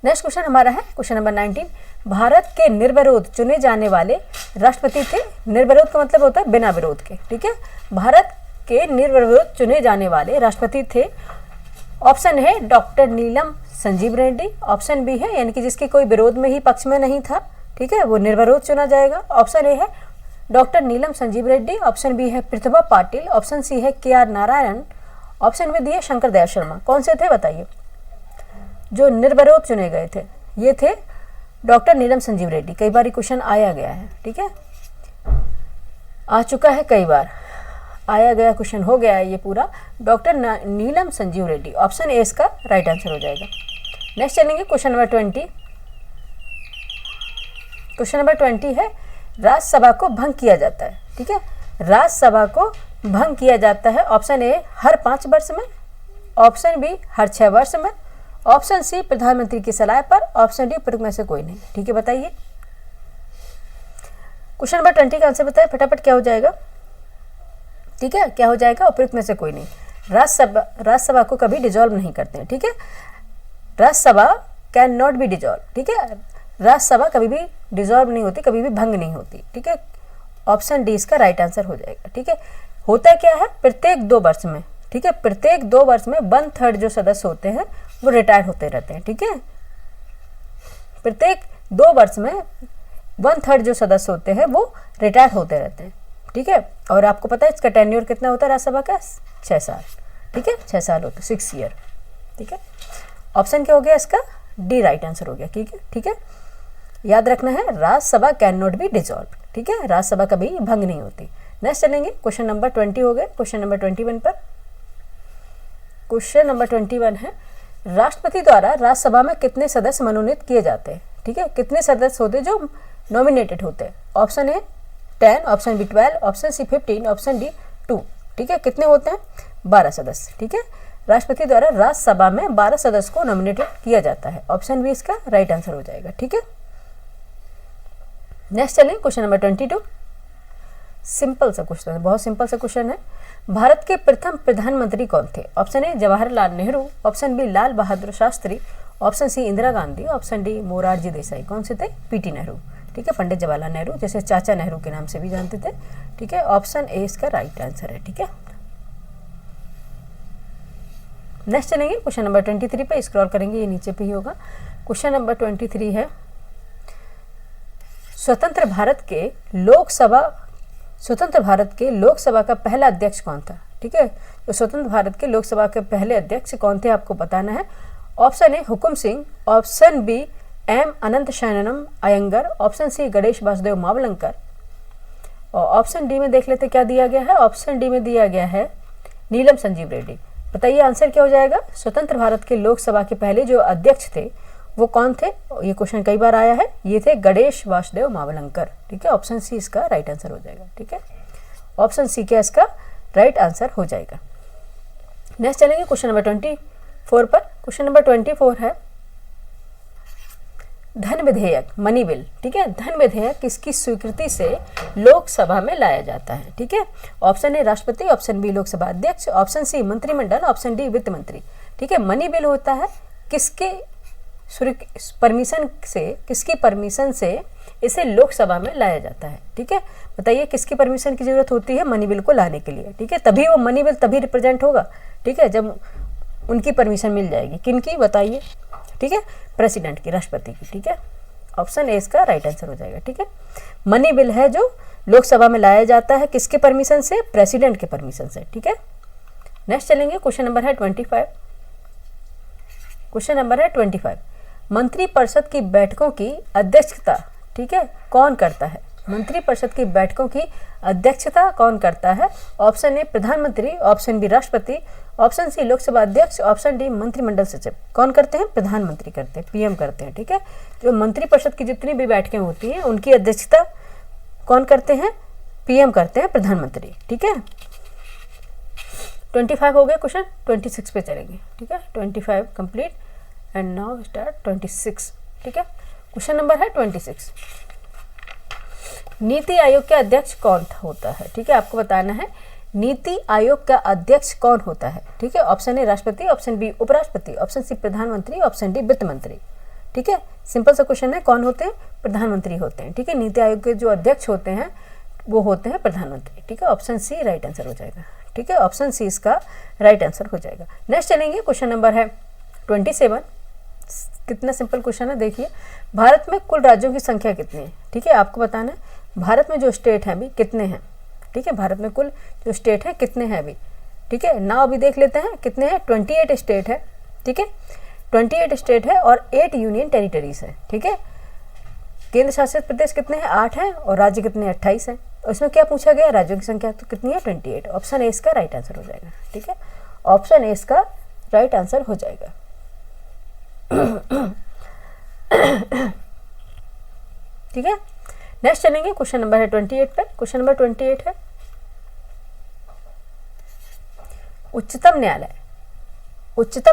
A: नेक्स्ट क्वेश्चन हमारा है क्वेश्चन नंबर 19। भारत के निर्विरोध चुने जाने वाले राष्ट्रपति थे। निर्विरोध का मतलब होता है बिना विरोध के। ठीक है, भारत के निर्विरोध चुने जाने वाले राष्ट्रपति थे। ऑप्शन है डॉक्टर नीलम संजीव रेड्डी, ऑप्शन बी है यानी कि जिसके कोई विरोध में ही पक्ष में नहीं था, ठीक है, वो निर्विरोध चुना जाएगा। ऑप्शन ए है डॉक्टर नीलम संजीव रेड्डी, ऑप्शन बी है प्रतिभा पाटिल, ऑप्शन सी है KR नारायण, ऑप्शन में डी है शंकर दयाल शर्मा। कौन से थे बताइए जो निर्विरोध चुने गए थे? ये थे डॉक्टर नीलम संजीव रेड्डी। कई बार क्वेश्चन आया गया है, ठीक है, आ चुका है, कई बार आया गया क्वेश्चन हो गया है ये पूरा। Doctor Neelam Sanjeev Reddy, option A इसका राइट आंसर हो जाएगा। नेक्स्ट चलेंगे क्वेश्चन नंबर 20। क्वेश्चन नंबर 20 है राज्यसभा को भंग किया जाता है। ठीक है, राज्यसभा को भंग किया जाता है। ऑप्शन ए हर 5 वर्ष में, ऑप्शन बी हर 6 वर्ष में, ऑप्शन सी प्रधानमंत्री की सलाह पर, ऑप्शन डी उपरोक्त में से कोई नहीं। ठीक है, बताइए क्वेश्चन नंबर 20 का आंसर बताइए फटाफट, क्या हो जाएगा? ठीक है, क्या हो जाएगा? उपरोक्त में से कोई नहीं। राज्यसभा को कभी डिजॉल्व नहीं करते हैं। ठीक है, Rajya Sabha can not be dissolve. ठीक है, राज्यसभा कभी भी डिजॉल्व नहीं होती, कभी भी भंग नहीं होती। ठीक है, ऑप्शन डी इसका राइट आंसर हो जाएगा। ठीक है, होता क्या है प्रत्येक 2 वर्ष में, ठीक है, प्रत्येक 2 वर्ष में 1/3 जो सदस्य होते हैं वो रिटायर होते रहते हैं। ठीक है, प्रत्येक 2 वर्ष में 1/3 जो सदस्य होते हैं वो रिटायर होते रहते हैं। ठीक है, और आपको पता है इसका टेन्योर कितना होता है राज्यसभा का? 6 साल। ठीक है, 6 साल होते, 6 ईयर। ठीक है, ऑप्शन क्या हो गया इसका? डी राइट आंसर हो गया। ठीक है, ठीक है, याद रखना है Rajya Sabha can not be dissolve. ठीक है, राज्यसभा कभी भंग नहीं होती। नेक्स्ट चलेंगे क्वेश्चन नंबर 20 हो गए। क्वेश्चन नंबर 21 पर, क्वेश्चन नंबर 21 है राष्ट्रपति द्वारा राज्यसभा में कितने सदस्य मनोनीत किए जाते हैं? ठीक है, कितने सदस्य होते जो नॉमिनेटेड होते हैं? Option A 10, option B 12, option C 15, option D 2। ठीक है, कितने होते हैं? 12 सदस्य। ठीक है, राष्ट्रपति द्वारा राज्यसभा में 12 सदस्य को नॉमिनेटेड किया जाता है। ऑप्शन बी इसका राइट आंसर हो जाएगा। ठीक है, नेक्स्ट चलें क्वेश्चन नंबर 22। सिंपल सा क्वेश्चन है, बहुत सिंपल सा क्वेश्चन है। भारत के प्रथम प्रधानमंत्री कौन थे? Option A Jawaharlal Nehru, option B Lal Bahadur Shastri, option C Indira Gandhi, option D Morarji Desai. कौन से थे? पीटी नेहरू। ठीक है, पंडित जवाहरलाल नेहरू, जैसे चाचा नेहरू के नाम से भी जानते थे। ठीक है, ऑप्शन ए इसका राइट आंसर है। ठीक है, नेक्स्ट चलेंगे क्वेश्चन नंबर 23 पे, स्क्रॉल करेंगे, ये नीचे पे ही होगा। क्वेश्चन नंबर 23 है, स्वतंत्र भारत के लोकसभा का पहला अध्यक्ष कौन था? ठीक है, तो स्वतंत्र भारत के लोकसभा के पहले अध्यक्ष कौन थे आपको बताना है। Option A Hukum Singh, option B M Ananthasayanam Ayyangar, option C Ganesh Vasudev Mavalankar, और ऑप्शन डी में देख लेते क्या दिया गया है। ऑप्शन डी में दिया गया है नीलम संजीव रेड्डी। बताइए आंसर क्या हो जाएगा। स्वतंत्र भारत के लोकसभा के पहले जो अध्यक्ष थे वो कौन थे? ये क्वेश्चन कई बार आया है, ये थे गणेश वासुदेव मावलंकर। ठीक है, ऑप्शन सी इसका राइट आंसर हो जाएगा। ठीक है, ऑप्शन सी क्या इसका राइट आंसर हो जाएगा। नेक्स्ट चलेंगे क्वेश्चन नंबर 24 पर। क्वेश्चन नंबर 24 है, धन विधेयक मनी बिल। ठीक है, धन विधेयक किसकी स्वीकृति से लोकसभा में लाया जाता है? ठीक है, ऑप्शन ए राष्ट्रपति, ऑप्शन बी लोकसभा अध्यक्ष, ऑप्शन सी मंत्रिमंडल, ऑप्शन डी वित्त मंत्री। ठीक है, मनी बिल होता है किसकी परमिशन से इसे लोकसभा में लाया जाता है। ठीक है, बताइए किसकी परमिशन की जरूरत होती है मनी बिल को लाने के लिए? ठीक है, तभी वो मनी बिल तभी रिप्रेजेंट होगा। ठीक है, जब उनकी परमिशन मिल जाएगी। किनकी बताइए? ठीक है, प्रेसिडेंट की, राष्ट्रपति की। ठीक है, ऑप्शन ए इसका राइट आंसर हो जाएगा। ठीक है, मनी बिल है जो लोकसभा में लाया जाता है, किसके परमिशन से? प्रेसिडेंट के परमिशन से। ठीक है, नेक्स्ट चलेंगे क्वेश्चन नंबर है 25। क्वेश्चन नंबर है 25, मंत्रिपरिषद की बैठकों की अध्यक्षता, ठीक है, कौन करता है? मंत्रिपरिषद की बैठकों की अध्यक्षता कौन करता है? ऑप्शन ए प्रधानमंत्री, ऑप्शन बी राष्ट्रपति, ऑप्शन सी लोकसभा अध्यक्ष, ऑप्शन डी मंत्रिमंडल सचिव। कौन करते हैं? प्रधानमंत्री करते हैं, पीएम करते हैं। ठीक है, जो मंत्रिपरिषद की जितनी भी बैठकें होती हैं उनकी अध्यक्षता कौन करते हैं? पीएम करते हैं, प्रधानमंत्री। ठीक है, 25 हो गया क्वेश्चन, 26 पे चलेंगे। ठीक है, 25 कंप्लीट एंड नाउ स्टार्ट 26। ठीक है, क्वेश्चन नंबर है 26, नीति आयोग का अध्यक्ष कौन होता है? ठीक है, आपको बताना है नीति आयोग का अध्यक्ष कौन होता है। ठीक है, ऑप्शन ए राष्ट्रपति, ऑप्शन बी उपराष्ट्रपति, ऑप्शन सी प्रधानमंत्री, ऑप्शन डी वित्त मंत्री। ठीक है, सिंपल सा क्वेश्चन है, कौन होते हैं? प्रधानमंत्री होते हैं। ठीक है, नीति आयोग के जो अध्यक्ष होते हैं वो होते हैं प्रधानमंत्री। ठीक है, ऑप्शन सी राइट आंसर हो जाएगा। ठीक है, ऑप्शन सी इसका राइट आंसर हो जाएगा। नेक्स्ट चलेंगे क्वेश्चन नंबर है 27। कितना सिंपल क्वेश्चन है, देखिए, भारत में कुल राज्यों की संख्या कितनी है? ठीक है, आपको बताना है भारत में जो स्टेट हैं अभी कितने हैं। ठीक है, भारत में कुल जो स्टेट हैं कितने हैं अभी। ठीक है, नाउ अभी देख लेते हैं कितने हैं। 28 स्टेट है। ठीक है, 28 स्टेट है और 8 यूनियन टेरिटरीज है। ठीक है, केंद्र शासित प्रदेश कितने हैं? 8 हैं, और राज्य कितने हैं? 28 हैं। और इसमें क्या पूछा गया? राज्यों की संख्या तो कितनी है? 28। ऑप्शन ए इसका राइट आंसर हो जाएगा। ठीक है, ऑप्शन ए इसका राइट आंसर हो जाएगा। ठीक है, नेक्स्ट चलेंगे क्वेश्चन नंबर है 28 पे। क्वेश्चन नंबर 28 है, उच्चतम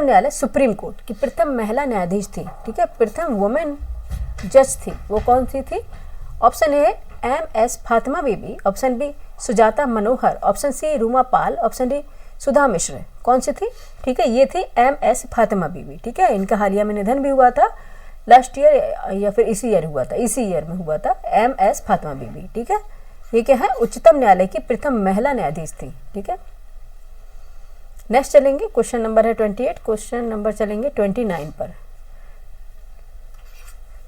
A: न्यायालय सुप्रीम कोर्ट की प्रथम महिला न्यायाधीश थी। ठीक है, प्रथम वुमेन जज थी, वो कौन सी थी? Option A M S. Fathima Beevi, option B Sujata Manohar, option C Ruma Pal, option D Sudha Mishra. कौन सी थी? ठीक है, ये थी एम.एस. फातिमा बीबी। ठीक है, इनका हालिया में निधन भी हुआ था, लास्ट ईयर या फिर इसी ईयर हुआ था, इसी ईयर में हुआ था, एम.एस. फातिमा बीबी। ठीक है, ये क्या है? उच्चतम न्यायालय की प्रथम महिला न्यायाधीश थी। ठीक है, नेक्स्ट चलेंगे क्वेश्चन नंबर है 28। क्वेश्चन नंबर चलेंगे 29 पर।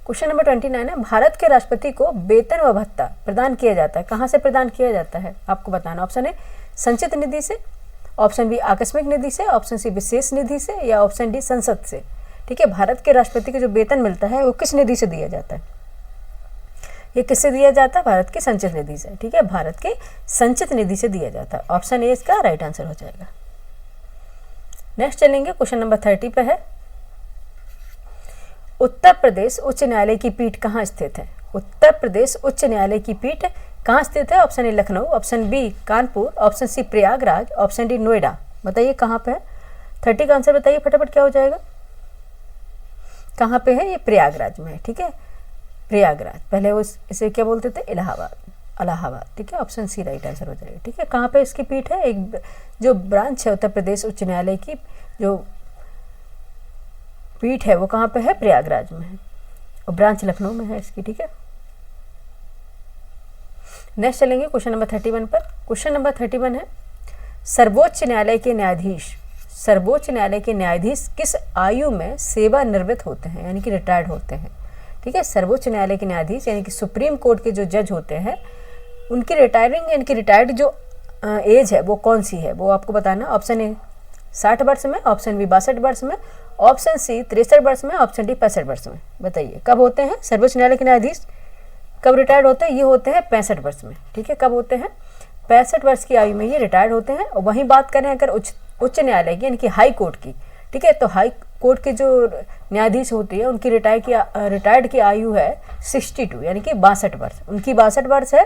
A: क्वेश्चन नंबर 29 है, भारत के राष्ट्रपति को वेतन व भत्ता प्रदान किया जाता है, कहाँ से प्रदान किया जाता है आपको बताना। ऑप्शन ए संचित निधि से, ऑप्शन बी आकस्मिक निधि से, ऑप्शन सी विशेष निधि से, या ऑप्शन डी संसद से। ठीक है, भारत के राष्ट्रपति को जो वेतन मिलता है वो किस निधि से दिया जाता है? ये किससे दिया जाता है? भारत के संचित निधि से। ठीक है, भारत के संचित निधि से दिया जाता है। ऑप्शन ए इसका राइट आंसर हो जाएगा। नेक्स्ट चलेंगे क्वेश्चन नंबर 30 पे है, उत्तर प्रदेश उच्च न्यायालय की पीठ कहाँ स्थित है? उत्तर प्रदेश उच्च न्यायालय की पीठ कहाँ स्थित है? Option A Lucknow, option B Kanpur, option C Prayagraj, option D Noida. बताइए कहाँ पे है? 30 का आंसर बताइए फटाफट, क्या हो जाएगा? कहाँ पे है? ये प्रयागराज में है। ठीक है, प्रयागराज। पहले वो इसे क्या बोलते थे? इलाहाबाद, इलाहाबाद। ठीक है, ऑप्शन सी राइट आंसर हो जाएगा। ठीक है, कहाँ पे इसकी पीठ है? एक जो ब्रांच है उत्तर प्रदेश उच्च न्यायालय की जो पीठ है वो कहाँ पे है? प्रयागराज में है, और ब्रांच लखनऊ में है इसकी। ठीक है, नेक्स्ट चलेंगे क्वेश्चन नंबर 31 पर। क्वेश्चन नंबर 31 है, सर्वोच्च न्यायालय के न्यायाधीश, सर्वोच्च न्यायालय के न्यायाधीश किस आयु में सेवानिवृत्त होते हैं, यानी कि रिटायर्ड होते हैं? ठीक है, सर्वोच्च न्यायालय के न्यायाधीश यानी कि सुप्रीम कोर्ट के जो जज होते हैं उनकी रिटायरिंग यानी कि रिटायर्ड जो एज है वो कौन सी है, वो आपको बताना। ऑप्शन ए 60 वर्ष में, ऑप्शन बी 62 वर्ष में, ऑप्शन सी 63 वर्ष में, ऑप्शन डी 65 वर्ष में। बताइए कब होते हैं सर्वोच्च न्यायालय के न्यायाधीश, कब रिटायर्ड होते हैं? ये होते हैं 65 वर्ष में। ठीक है, कब होते हैं? 65 वर्ष की आयु में ये रिटायर्ड होते हैं। और वहीं बात करें अगर उच्च न्यायालय की यानी कि हाई कोर्ट की, ठीक है, तो हाई कोर्ट के जो न्यायाधीश होती है उनकी रिटायर्ड की आयु है 62 यानी कि 62 वर्ष, उनकी 62 वर्ष है।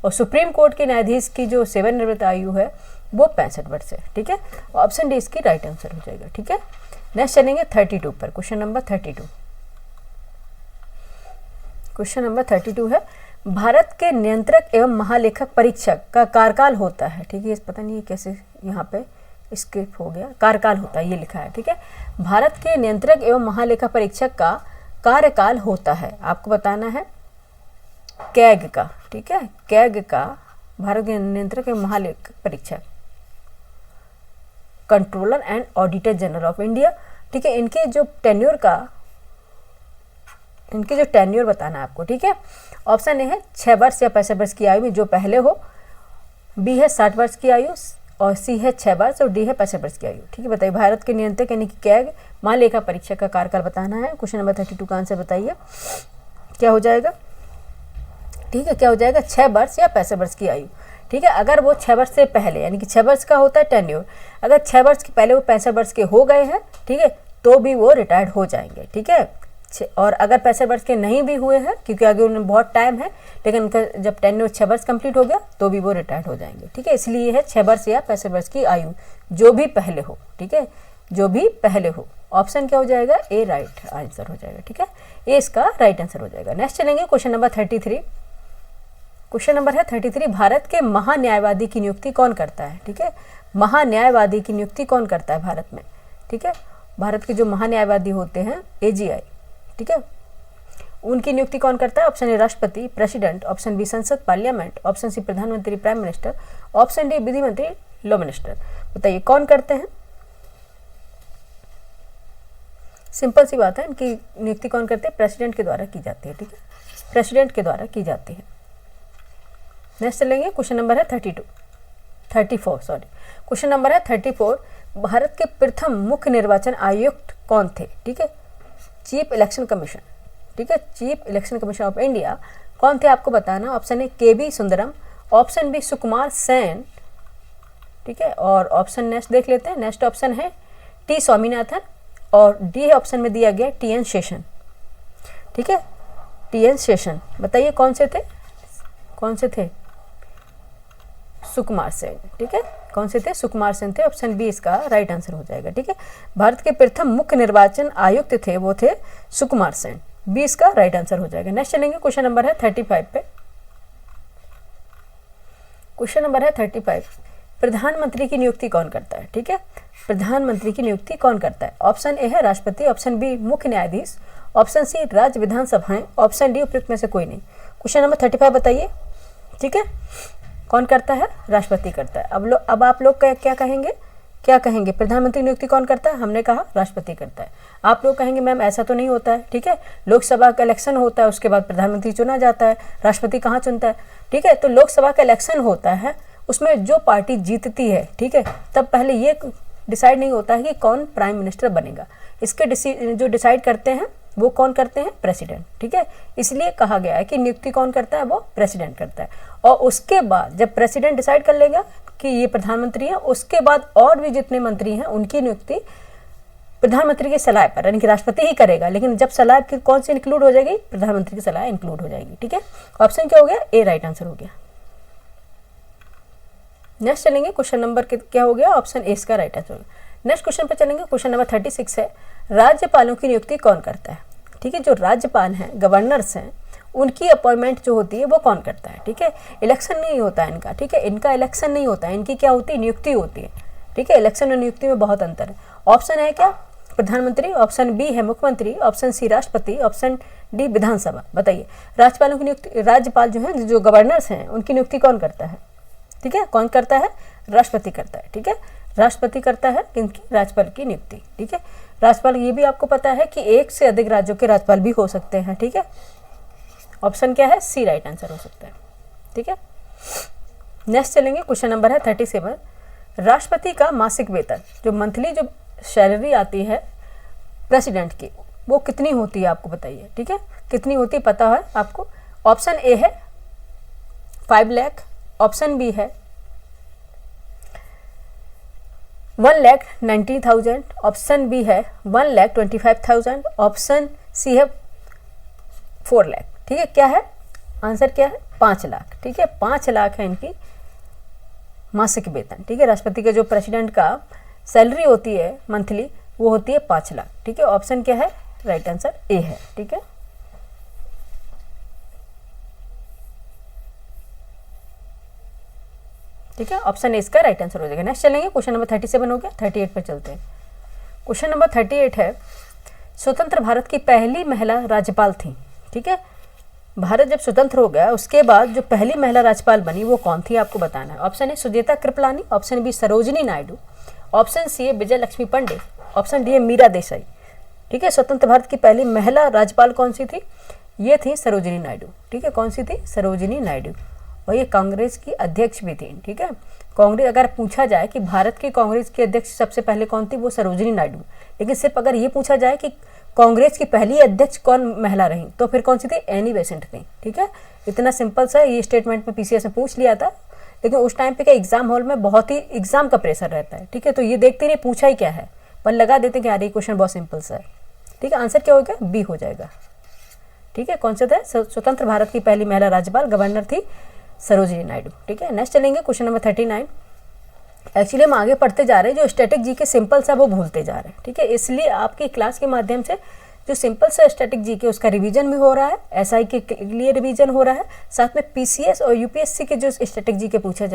A: और सुप्रीम कोर्ट के न्यायाधीश की जो सेवानिवृत्त आयु है वो 65 वर्ष है। ठीक है, ऑप्शन डी इसकी राइट आंसर हो जाएगा। ठीक है, नेक्स्ट चलेंगे 32 पर। क्वेश्चन नंबर 32, क्वेश्चन नंबर 32 है, भारत के नियंत्रक एवं महालेखक परीक्षक का कार्यकाल होता है। ठीक है, पता नहीं कैसे यहाँ पे स्किप हो गया, कार्यकाल होता है ये लिखा है। ठीक है, भारत के नियंत्रक एवं महालेखा परीक्षक का कार्यकाल होता है, आपको बताना है कैग का। ठीक है, कैग का, भारत के नियंत्रक एवं महालेखा परीक्षक, controller and auditor general of India. ठीक है, इनके जो टेन्योर बताना है आपको। ठीक है, ऑप्शन ए है 6 वर्ष या 65 वर्ष की आयु में जो पहले हो, बी है 60 वर्ष की आयु, और सी है 6 वर्ष, और डी है 65 वर्ष की आयु। ठीक है, बताइए भारत के नियंत्रक यानी कि कैग महालेखा परीक्षक का कार्यकाल बताना है। क्वेश्चन नंबर 32 का आंसर बताइए क्या हो जाएगा? ठीक है, क्या हो जाएगा? 6 वर्ष या 65 वर्ष की आयु। ठीक है, अगर वो 6 वर्ष से पहले यानी कि 6 वर्ष का होता है टेन्योर, अगर 6 वर्ष के पहले वो 65 वर्ष के हो गए हैं, ठीक है, तो भी वो रिटायर्ड हो जाएंगे। ठीक है, और अगर 65 वर्ष के नहीं भी हुए हैं क्योंकि आगे उन्हें बहुत टाइम है, लेकिन उनका जब टेन्योर 6 वर्ष कंप्लीट हो गया तो भी वो रिटायर्ड हो जाएंगे। ठीक है, इसलिए है 6 वर्ष या 65 वर्ष की आयु जो भी पहले हो। ठीक है, जो भी पहले हो। ऑप्शन क्या हो जाएगा? ए राइट आंसर हो जाएगा। ठीक है, ए इसका राइट आंसर हो जाएगा। नेक्स्ट चलेंगे क्वेश्चन नंबर 33। क्वेश्चन नंबर है 33, भारत के महान्यायवादी की नियुक्ति कौन करता है? ठीक है, महान्यायवादी की नियुक्ति कौन करता है भारत में? ठीक है, भारत के जो महान्यायवादी होते हैं AGI, ठीक है, उनकी नियुक्ति कौन करता है? ऑप्शन ए राष्ट्रपति प्रेसिडेंट, ऑप्शन बी संसद पार्लियामेंट, ऑप्शन सी प्रधानमंत्री प्राइम मिनिस्टर, ऑप्शन डी विधि मंत्री लॉ मिनिस्टर। बताइए कौन करते हैं? सिंपल सी बात है, इनकी नियुक्ति कौन करते हैं? प्रेसिडेंट के द्वारा की जाती है। ठीक है, प्रेसिडेंट के द्वारा की जाती है। नेक्स्ट चलेंगे क्वेश्चन नंबर है 34 सॉरी, क्वेश्चन नंबर है 34, भारत के प्रथम मुख्य निर्वाचन आयुक्त कौन थे? ठीक है, चीफ इलेक्शन कमीशन, ठीक है, chief election commission of India कौन थे आपको बताना। Option A KB Sundaram, option B Sukumar Sen, ठीक है, और ऑप्शन नेक्स्ट देख लेते हैं। नेक्स्ट ऑप्शन है T स्वामीनाथन, और डी ऑप्शन में दिया गया TN शेषन। ठीक है, TN शेषन। बताइए कौन से थे? कौन से थे? सुकुमार सेन। ठीक है, कौन से थे? सुकुमार सेन थे। ऑप्शन बी इसका राइट आंसर हो जाएगा। ठीक है, भारत के प्रथम मुख्य निर्वाचन आयुक्त थे वो थे सुकुमार सेन, बी इसका राइट आंसर हो जाएगा। नेक्स्ट चलेंगे क्वेश्चन नंबर है 35 पे। क्वेश्चन नंबर है 35, प्रधानमंत्री की नियुक्ति कौन करता है? ठीक है, प्रधानमंत्री की नियुक्ति कौन करता है? ऑप्शन ए है राष्ट्रपति, ऑप्शन बी मुख्य न्यायाधीश, ऑप्शन सी राज्य विधानसभाएं, ऑप्शन डी उपयुक्त में से कोई नहीं। क्वेश्चन नंबर 35 बताइए। ठीक है, कौन करता है? राष्ट्रपति करता है। अब आप लोग क्या कहेंगे? क्या कहेंगे? प्रधानमंत्री नियुक्ति कौन करता है? हमने कहा राष्ट्रपति करता है। आप लोग कहेंगे मैम ऐसा तो नहीं होता है। ठीक है, लोकसभा का इलेक्शन होता है, उसके बाद प्रधानमंत्री चुना जाता है, राष्ट्रपति कहाँ चुनता है? ठीक है, तो लोकसभा का इलेक्शन होता है, उसमें जो पार्टी जीतती है, ठीक है, तब पहले ये डिसाइड नहीं होता है कि कौन प्राइम मिनिस्टर बनेगा। इसके जो डिसाइड करते हैं वो कौन करते हैं? प्रेसिडेंट। ठीक है, इसलिए कहा गया है कि नियुक्ति कौन करता है? वो प्रेसिडेंट करता है। और उसके बाद जब प्रेसिडेंट डिसाइड कर लेगा कि ये प्रधानमंत्री है, उसके बाद और भी जितने मंत्री हैं उनकी नियुक्ति प्रधानमंत्री की सलाह पर, यानी कि राष्ट्रपति ही करेगा। लेकिन जब सलाह कौन सी इंक्लूड हो जाएगी? प्रधानमंत्री की सलाह इंक्लूड हो जाएगी। ठीक है, ऑप्शन क्या हो गया? ए राइट आंसर हो गया। नेक्स्ट चलेंगे क्वेश्चन नंबर क्या हो गया, ऑप्शन ए इसका राइट आंसर होगा। नेक्स्ट क्वेश्चन पे चलेंगे, क्वेश्चन नंबर 36 है, राज्यपालों की नियुक्ति कौन करता है। ठीक है, जो राज्यपाल हैं, गवर्नर्स हैं, उनकी अपॉइंटमेंट जो होती है वो कौन करता है। ठीक है, इलेक्शन नहीं होता है इनका। ठीक है, इनका इलेक्शन नहीं होता है, इनकी क्या होती है, नियुक्ति होती है। ठीक है, इलेक्शन और नियुक्ति में बहुत अंतर है। ऑप्शन है क्या, प्रधानमंत्री, ऑप्शन बी है मुख्यमंत्री, ऑप्शन सी राष्ट्रपति, ऑप्शन डी विधानसभा। बताइए, राज्यपालों की नियुक्ति, राज्यपाल जो हैं, जो गवर्नर्स हैं, उनकी नियुक्ति कौन करता है। ठीक है, कौन करता है, राष्ट्रपति करता है। ठीक है, राष्ट्रपति करता है इनकी राज्यपाल की नियुक्ति। ठीक है, राज्यपाल, ये भी आपको पता है कि एक से अधिक राज्यों के राज्यपाल भी हो सकते हैं। ठीक है, ऑप्शन क्या है, सी राइट आंसर हो सकता है। ठीक है, नेक्स्ट चलेंगे, क्वेश्चन नंबर है 37, राष्ट्रपति का मासिक वेतन, जो मंथली जो सैलरी आती है प्रेसिडेंट की, वो कितनी होती है आपको बताइए। ठीक है, कितनी होती है पता है आपको। ऑप्शन ए है 5 लाख, ऑप्शन बी है 1,90,000, ऑप्शन बी है 1,25,000, ऑप्शन सी है 4 लाख। ठीक है, क्या है आंसर, क्या है, 5 लाख। ठीक है, 5 लाख है इनकी मासिक वेतन। ठीक है, राष्ट्रपति के जो प्रेसिडेंट का सैलरी होती है मंथली, वो होती है 5 लाख। ठीक है, ऑप्शन क्या है, राइट आंसर ए है। ठीक है, ठीक है, ऑप्शन ए इसका राइट आंसर हो जाएगा। नेक्स्ट चलेंगे, क्वेश्चन नंबर 37 हो गया, 38 पर चलते हैं। क्वेश्चन नंबर 38 है, स्वतंत्र भारत की पहली महिला राज्यपाल थी। ठीक है, भारत जब स्वतंत्र हो गया उसके बाद जो पहली महिला राज्यपाल बनी वो कौन थी आपको बताना है। Option A Sucheta Kripalani, option B Sarojini Naidu, option C है विजय लक्ष्मी पंडित, ऑप्शन डी है मीरा देसाई। ठीक है, स्वतंत्र भारत की पहली महिला राज्यपाल कौन सी थी, ये थी सरोजिनी नायडू। ठीक है, कौन सी थी, सरोजिनी नायडू, और ये कांग्रेस की अध्यक्ष भी थी। ठीक है, कांग्रेस, अगर पूछा जाए कि भारत की कांग्रेस की अध्यक्ष सबसे पहले कौन थी, वो सरोजिनी नायडू। लेकिन सिर्फ अगर ये पूछा जाए कि कांग्रेस की पहली अध्यक्ष कौन महिला रही, तो फिर कौन सी थी, एनी बेसेंट थी। ठीक है, इतना सिंपल सा ये स्टेटमेंट में पीसीएस में पूछ लिया था, लेकिन उस टाइम पे क्या एग्जाम हॉल में बहुत ही एग्जाम का प्रेशर रहता है। ठीक है, तो ये देखते नहीं पूछा ही क्या है, पर लगा देते कि यार ये क्वेश्चन बहुत सिंपल सा है। ठीक है, आंसर क्या हो गया, बी हो जाएगा। ठीक है, कौन सा था, स्वतंत्र भारत की पहली महिला राज्यपाल गवर्नर थी सरोजिनी नायडू। ठीक है, नेक्स्ट चलेंगे, क्वेश्चन नंबर 39। एक्चुअली हम आगे पढ़ते जा रहे हैं, जो स्टैटिक जी के सिंपल सा वो भूलते जा रहे हैं। ठीक है, इसलिए आपकी क्लास के माध्यम से जो सिंपल सा स्टैटिक जी के उसका रिवीजन भी हो रहा है, एसआई के लिए रिवीजन हो रहा है, साथ में पीसीएस और यूपीएससी के जो स्टैटिक जी के पूछा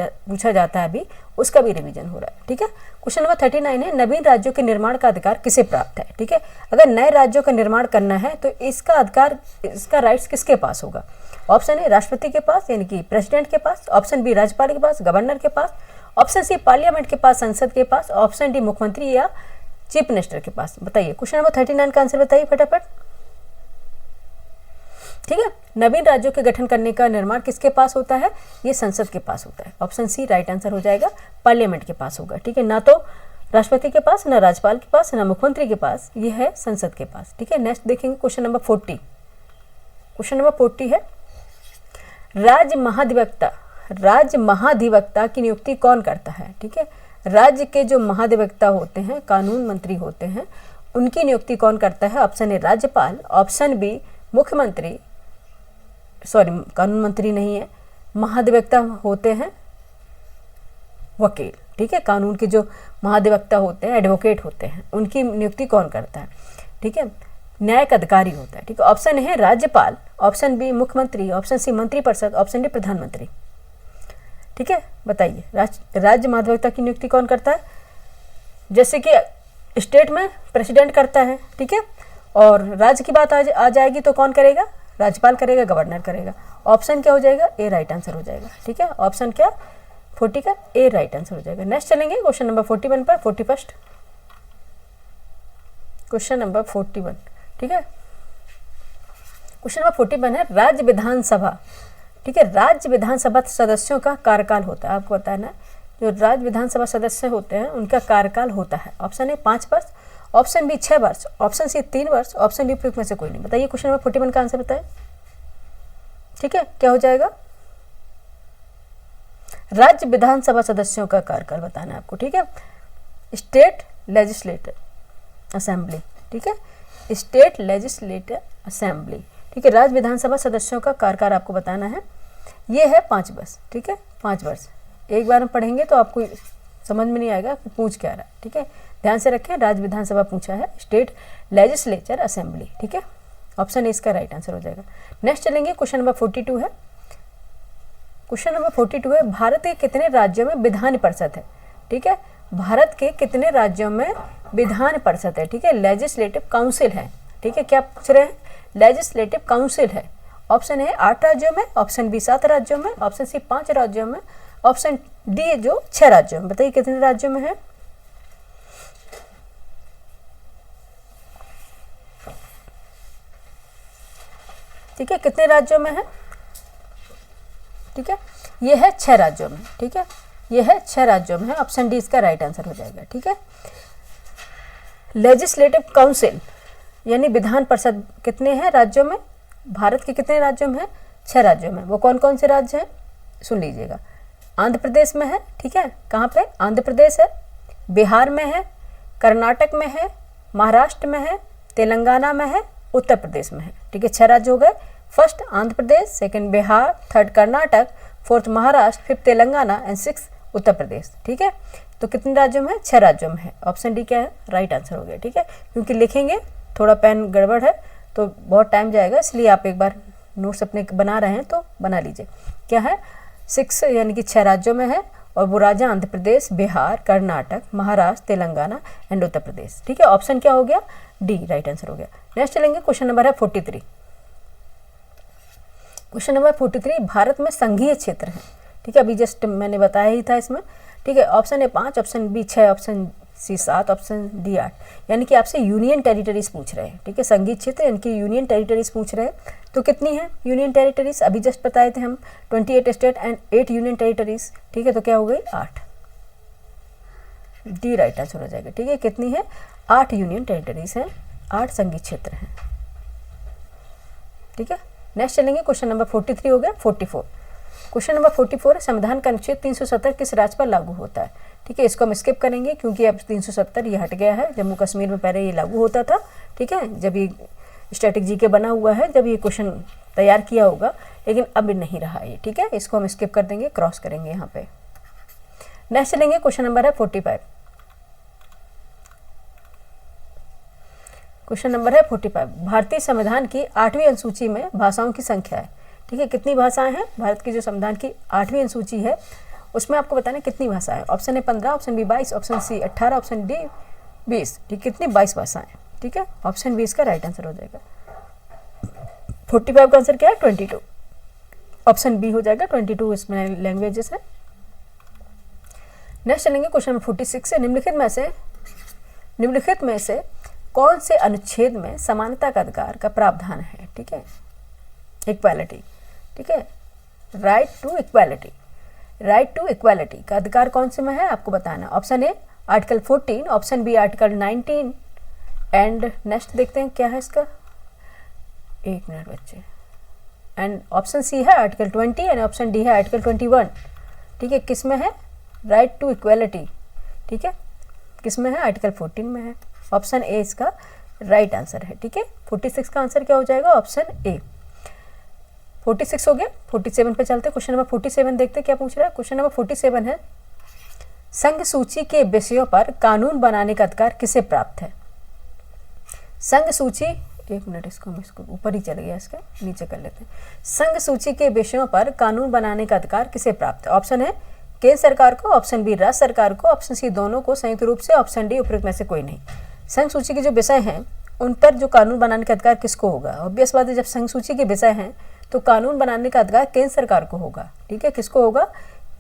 A: जाता है अभी, उसका भी रिवीजन हो रहा है। ठीक है, क्वेश्चन नंबर 39 है, नवीन राज्यों के निर्माण का अधिकार किसे प्राप्त है। ठीक है, अगर नए राज्यों का निर्माण करना है तो इसका अधिकार, इसका राइट्स किसके पास होगा। ऑप्शन ए राष्ट्रपति के पास, यानी कि प्रेसिडेंट के पास, ऑप्शन बी राज्यपाल के पास, गवर्नर के पास, ऑप्शन सी पार्लियामेंट के पास, संसद के पास, ऑप्शन डी मुख्यमंत्री या चीफ मिनिस्टर के पास। बताइए, क्वेश्चन नंबर 39 का आंसर बताइए फटाफट। ठीक है, नवीन राज्यों के गठन करने का निर्माण किसके पास होता है, ये संसद के पास होता है। ऑप्शन सी राइट आंसर हो जाएगा, पार्लियामेंट के पास होगा। ठीक है, ना तो राष्ट्रपति के पास, ना राज्यपाल के पास, ना मुख्यमंत्री के पास, ये है संसद के पास। ठीक है, नेक्स्ट देखेंगे क्वेश्चन नंबर 40। क्वेश्चन नंबर 40 है, राज्य महाधिवक्ता की नियुक्ति कौन करता है। ठीक है, राज्य के जो महाधिवक्ता होते हैं, कानून मंत्री होते हैं, उनकी नियुक्ति कौन करता है। ऑप्शन ए राज्यपाल, ऑप्शन बी मुख्यमंत्री, सॉरी कानून मंत्री नहीं है, महाधिवक्ता होते हैं वकील। ठीक है, कानून के जो महाधिवक्ता होते हैं, एडवोकेट होते हैं, उनकी नियुक्ति कौन करता है। ठीक है, न्यायिक अधिकारी होता है। ठीक है, ऑप्शन है राज्यपाल, ऑप्शन बी मुख्यमंत्री, ऑप्शन सी मंत्रिपरिषद, ऑप्शन डी प्रधानमंत्री। ठीक है, बताइए, राज्य महाधिवक्ता की नियुक्ति कौन करता है। जैसे कि स्टेट में प्रेसिडेंट करता है। ठीक है, और राज्य की बात आ जाएगी तो कौन करेगा, राज्यपाल करेगा, गवर्नर करेगा। ऑप्शन क्या हो जाएगा, ए राइट आंसर हो जाएगा। ठीक है, ऑप्शन क्या 40 का ए राइट आंसर हो जाएगा। नेक्स्ट चलेंगे क्वेश्चन नंबर 41 पर, 41 क्वेश्चन नंबर 41। ठीक है, क्वेश्चन नंबर 41 है, राज्य विधानसभा। ठीक है, राज्य विधानसभा सदस्यों का कार्यकाल होता है, आपको पता है ना, जो राज्य विधानसभा सदस्य होते हैं उनका कार्यकाल होता है। ऑप्शन ए 5 वर्ष, ऑप्शन बी 6 वर्ष, ऑप्शन सी 3 वर्ष, ऑप्शन डी उपयुक्त में से कोई नहीं। बताइए, क्वेश्चन नंबर 41 का आंसर बताएं। ठीक है, क्या हो जाएगा, राज्य विधानसभा सदस्यों का कार्यकाल बताना है आपको। ठीक है, स्टेट लेजिस्लेटिव असेंबली। ठीक है, स्टेट लेजिस्लेटिव असेंबली। ठीक है, राज्य विधानसभा सदस्यों का कार्यकाल आपको बताना है, ये है 5 वर्ष। ठीक है, 5 वर्ष। एक बार में पढ़ेंगे तो आपको समझ में नहीं आएगा कि पूछ क्या रहा है, ठीक है। ध्यान से रखें, राज्य विधानसभा पूछा है, स्टेट लेजिस्लेचर असेंबली, ठीक है। ऑप्शन ए इसका राइट आंसर हो जाएगा। नेक्स्ट चलेंगे, क्वेश्चन नंबर 42 है। क्वेश्चन नंबर 42 है, भारत के कितने राज्यों में विधान परिषद है, ठीक है। भारत के कितने राज्यों में विधान परिषद है, ठीक है। लेजिस्लेटिव काउंसिल है, ठीक है। क्या पूछ रहे हैं, लेजिस्लेटिव काउंसिल है। ऑप्शन ए 8 राज्यों में, ऑप्शन बी 7 राज्यों में, ऑप्शन सी 5 राज्यों में, ऑप्शन डी जो 6 राज्यों में। बताइए कितने राज्यों में है। ठीक है, कितने राज्यों में है, ठीक है। ये है 6 राज्यों में, ठीक है। ये है 6 राज्यों में है। ऑप्शन डी इसका राइट आंसर हो जाएगा, ठीक है। लेजिस्लेटिव काउंसिल यानी विधान परिषद कितने हैं राज्यों में, भारत के कितने राज्यों में है, 6 राज्यों में। वो कौन कौन से राज्य हैं, सुन लीजिएगा। आंध्र प्रदेश में है, ठीक है। कहाँ पे, आंध्र प्रदेश है, बिहार में है, कर्नाटक में है, महाराष्ट्र में है, तेलंगाना में है, उत्तर प्रदेश में है, ठीक है। 6 राज्य हो गए। First Andhra Pradesh, second Bihar, third Karnataka, fourth Maharashtra, fifth Telangana and 6 Uttar Pradesh, ठीक है। तो कितने राज्यों में है, 6 राज्यों में है। ऑप्शन डी क्या है, राइट आंसर हो गया, ठीक है। क्योंकि लिखेंगे थोड़ा पेन गड़बड़ है तो बहुत टाइम जाएगा, इसलिए आप एक बार नोट्स अपने बना रहे हैं तो बना लीजिए। क्या है, 6 यानी कि 6 राज्यों में है, और वो राज्य आंध्र प्रदेश, बिहार, कर्नाटक, महाराष्ट्र, तेलंगाना एंड उत्तर प्रदेश, ठीक है। ऑप्शन क्या हो गया, डी राइट आंसर हो गया। नेक्स्ट चलेंगे, क्वेश्चन नंबर है 43। क्वेश्चन नंबर 43, भारत में संघीय क्षेत्र है, ठीक है। अभी जस्ट मैंने बताया ही था इसमें, ठीक है। Option A 5, option B 6, option C 7, option D 8, यानी कि आपसे यूनियन टेरिटरीज पूछ रहे हैं, ठीक है। संघीय क्षेत्र यानी कि यूनियन टेरिटरीज पूछ रहे हैं। तो कितनी है यूनियन टेरिटरीज, अभी जस्ट बताए थे हम 28 स्टेट एंड 8 यूनियन टेरिटरीज, ठीक है। तो क्या हो गई, 8, डी राइट आंसर हो जाएगा, ठीक है। कितनी है, 8 यूनियन टेरिटरीज हैं, 8 संघीय क्षेत्र हैं, ठीक है। नेक्स्ट चलेंगे, क्वेश्चन नंबर 43 हो गया। 44, क्वेश्चन नंबर 44 है, संविधान का अनुच्छेद 370 किस राज्य पर लागू होता है, ठीक है। इसको हम स्किप करेंगे क्योंकि अब 370 ये हट गया है। जम्मू कश्मीर में पहले ये लागू होता था, ठीक है, जब ये स्ट्रेटेजी के बना हुआ है, जब ये क्वेश्चन तैयार किया होगा, लेकिन अब नहीं रहा ये, ठीक है। इसको हम स्किप कर देंगे, क्रॉस करेंगे यहाँ पे। नेक्स्ट चलेंगे, क्वेश्चन नंबर है 45। क्वेश्चन नंबर है 45, भारतीय संविधान की 8वीं अनुसूची में भाषाओं की संख्या है, ठीक है। कितनी भाषाएं हैं, भारत की जो संविधान की 8वीं अनुसूची है उसमें आपको बताना कितनी भाषाएं। Option A 15, option B 22, option C 18, option D 20, ठीक। कितनी, 22 भाषाएं, ठीक है। ऑप्शन बी इसका राइट आंसर हो जाएगा। 45 का आंसर क्या है, 22, ऑप्शन बी हो जाएगा 22 इसमें लैंग्वेजेस है। नेक्स्ट चलेंगे, क्वेश्चन नंबर 46 है, निम्नलिखित में से कौन से अनुच्छेद में समानता का अधिकार का प्रावधान है, ठीक है। इक्वालिटी, ठीक है, right to equality, right to equality का अधिकार कौन से में है आपको बताना। Option A article 14, option B article 19 and next देखते हैं क्या है इसका, 1 मिनट बच्चे, एंड ऑप्शन सी है आर्टिकल 20 एंड ऑप्शन डी है आर्टिकल 21, ठीक है। किस में है, राइट टू इक्वालिटी, ठीक है, किस में है, आर्टिकल 14 में है। ऑप्शन ए इसका राइट आंसर है, ठीक है। 46 का आंसर क्या हो जाएगा, ऑप्शन ए। 46 हो गया। 47 पे चलते, क्वेश्चन नंबर 47 देखते क्या पूछ रहा है। क्वेश्चन नंबर 47 है, संघ सूची के विषयों पर कानून बनाने का अधिकार किसे प्राप्त है। संघ सूची, 1 मिनट, इसको ऊपर ही चल गया, इसका नीचे कर लेते हैं। संघ सूची के विषयों पर कानून बनाने का अधिकार किसे प्राप्त है। ऑप्शन है केंद्र सरकार को, ऑप्शन बी राज्य सरकार को, ऑप्शन सी दोनों को संयुक्त रूप से, ऑप्शन डी उपरोक्त में से कोई नहीं। संघ सूची के जो विषय हैं उन पर जो कानून बनाने का अधिकार किसको होगा। ऑब्वियस बात है, जब संघ सूची के विषय हैं तो कानून बनाने का अधिकार केंद्र सरकार को होगा, ठीक है। किसको होगा,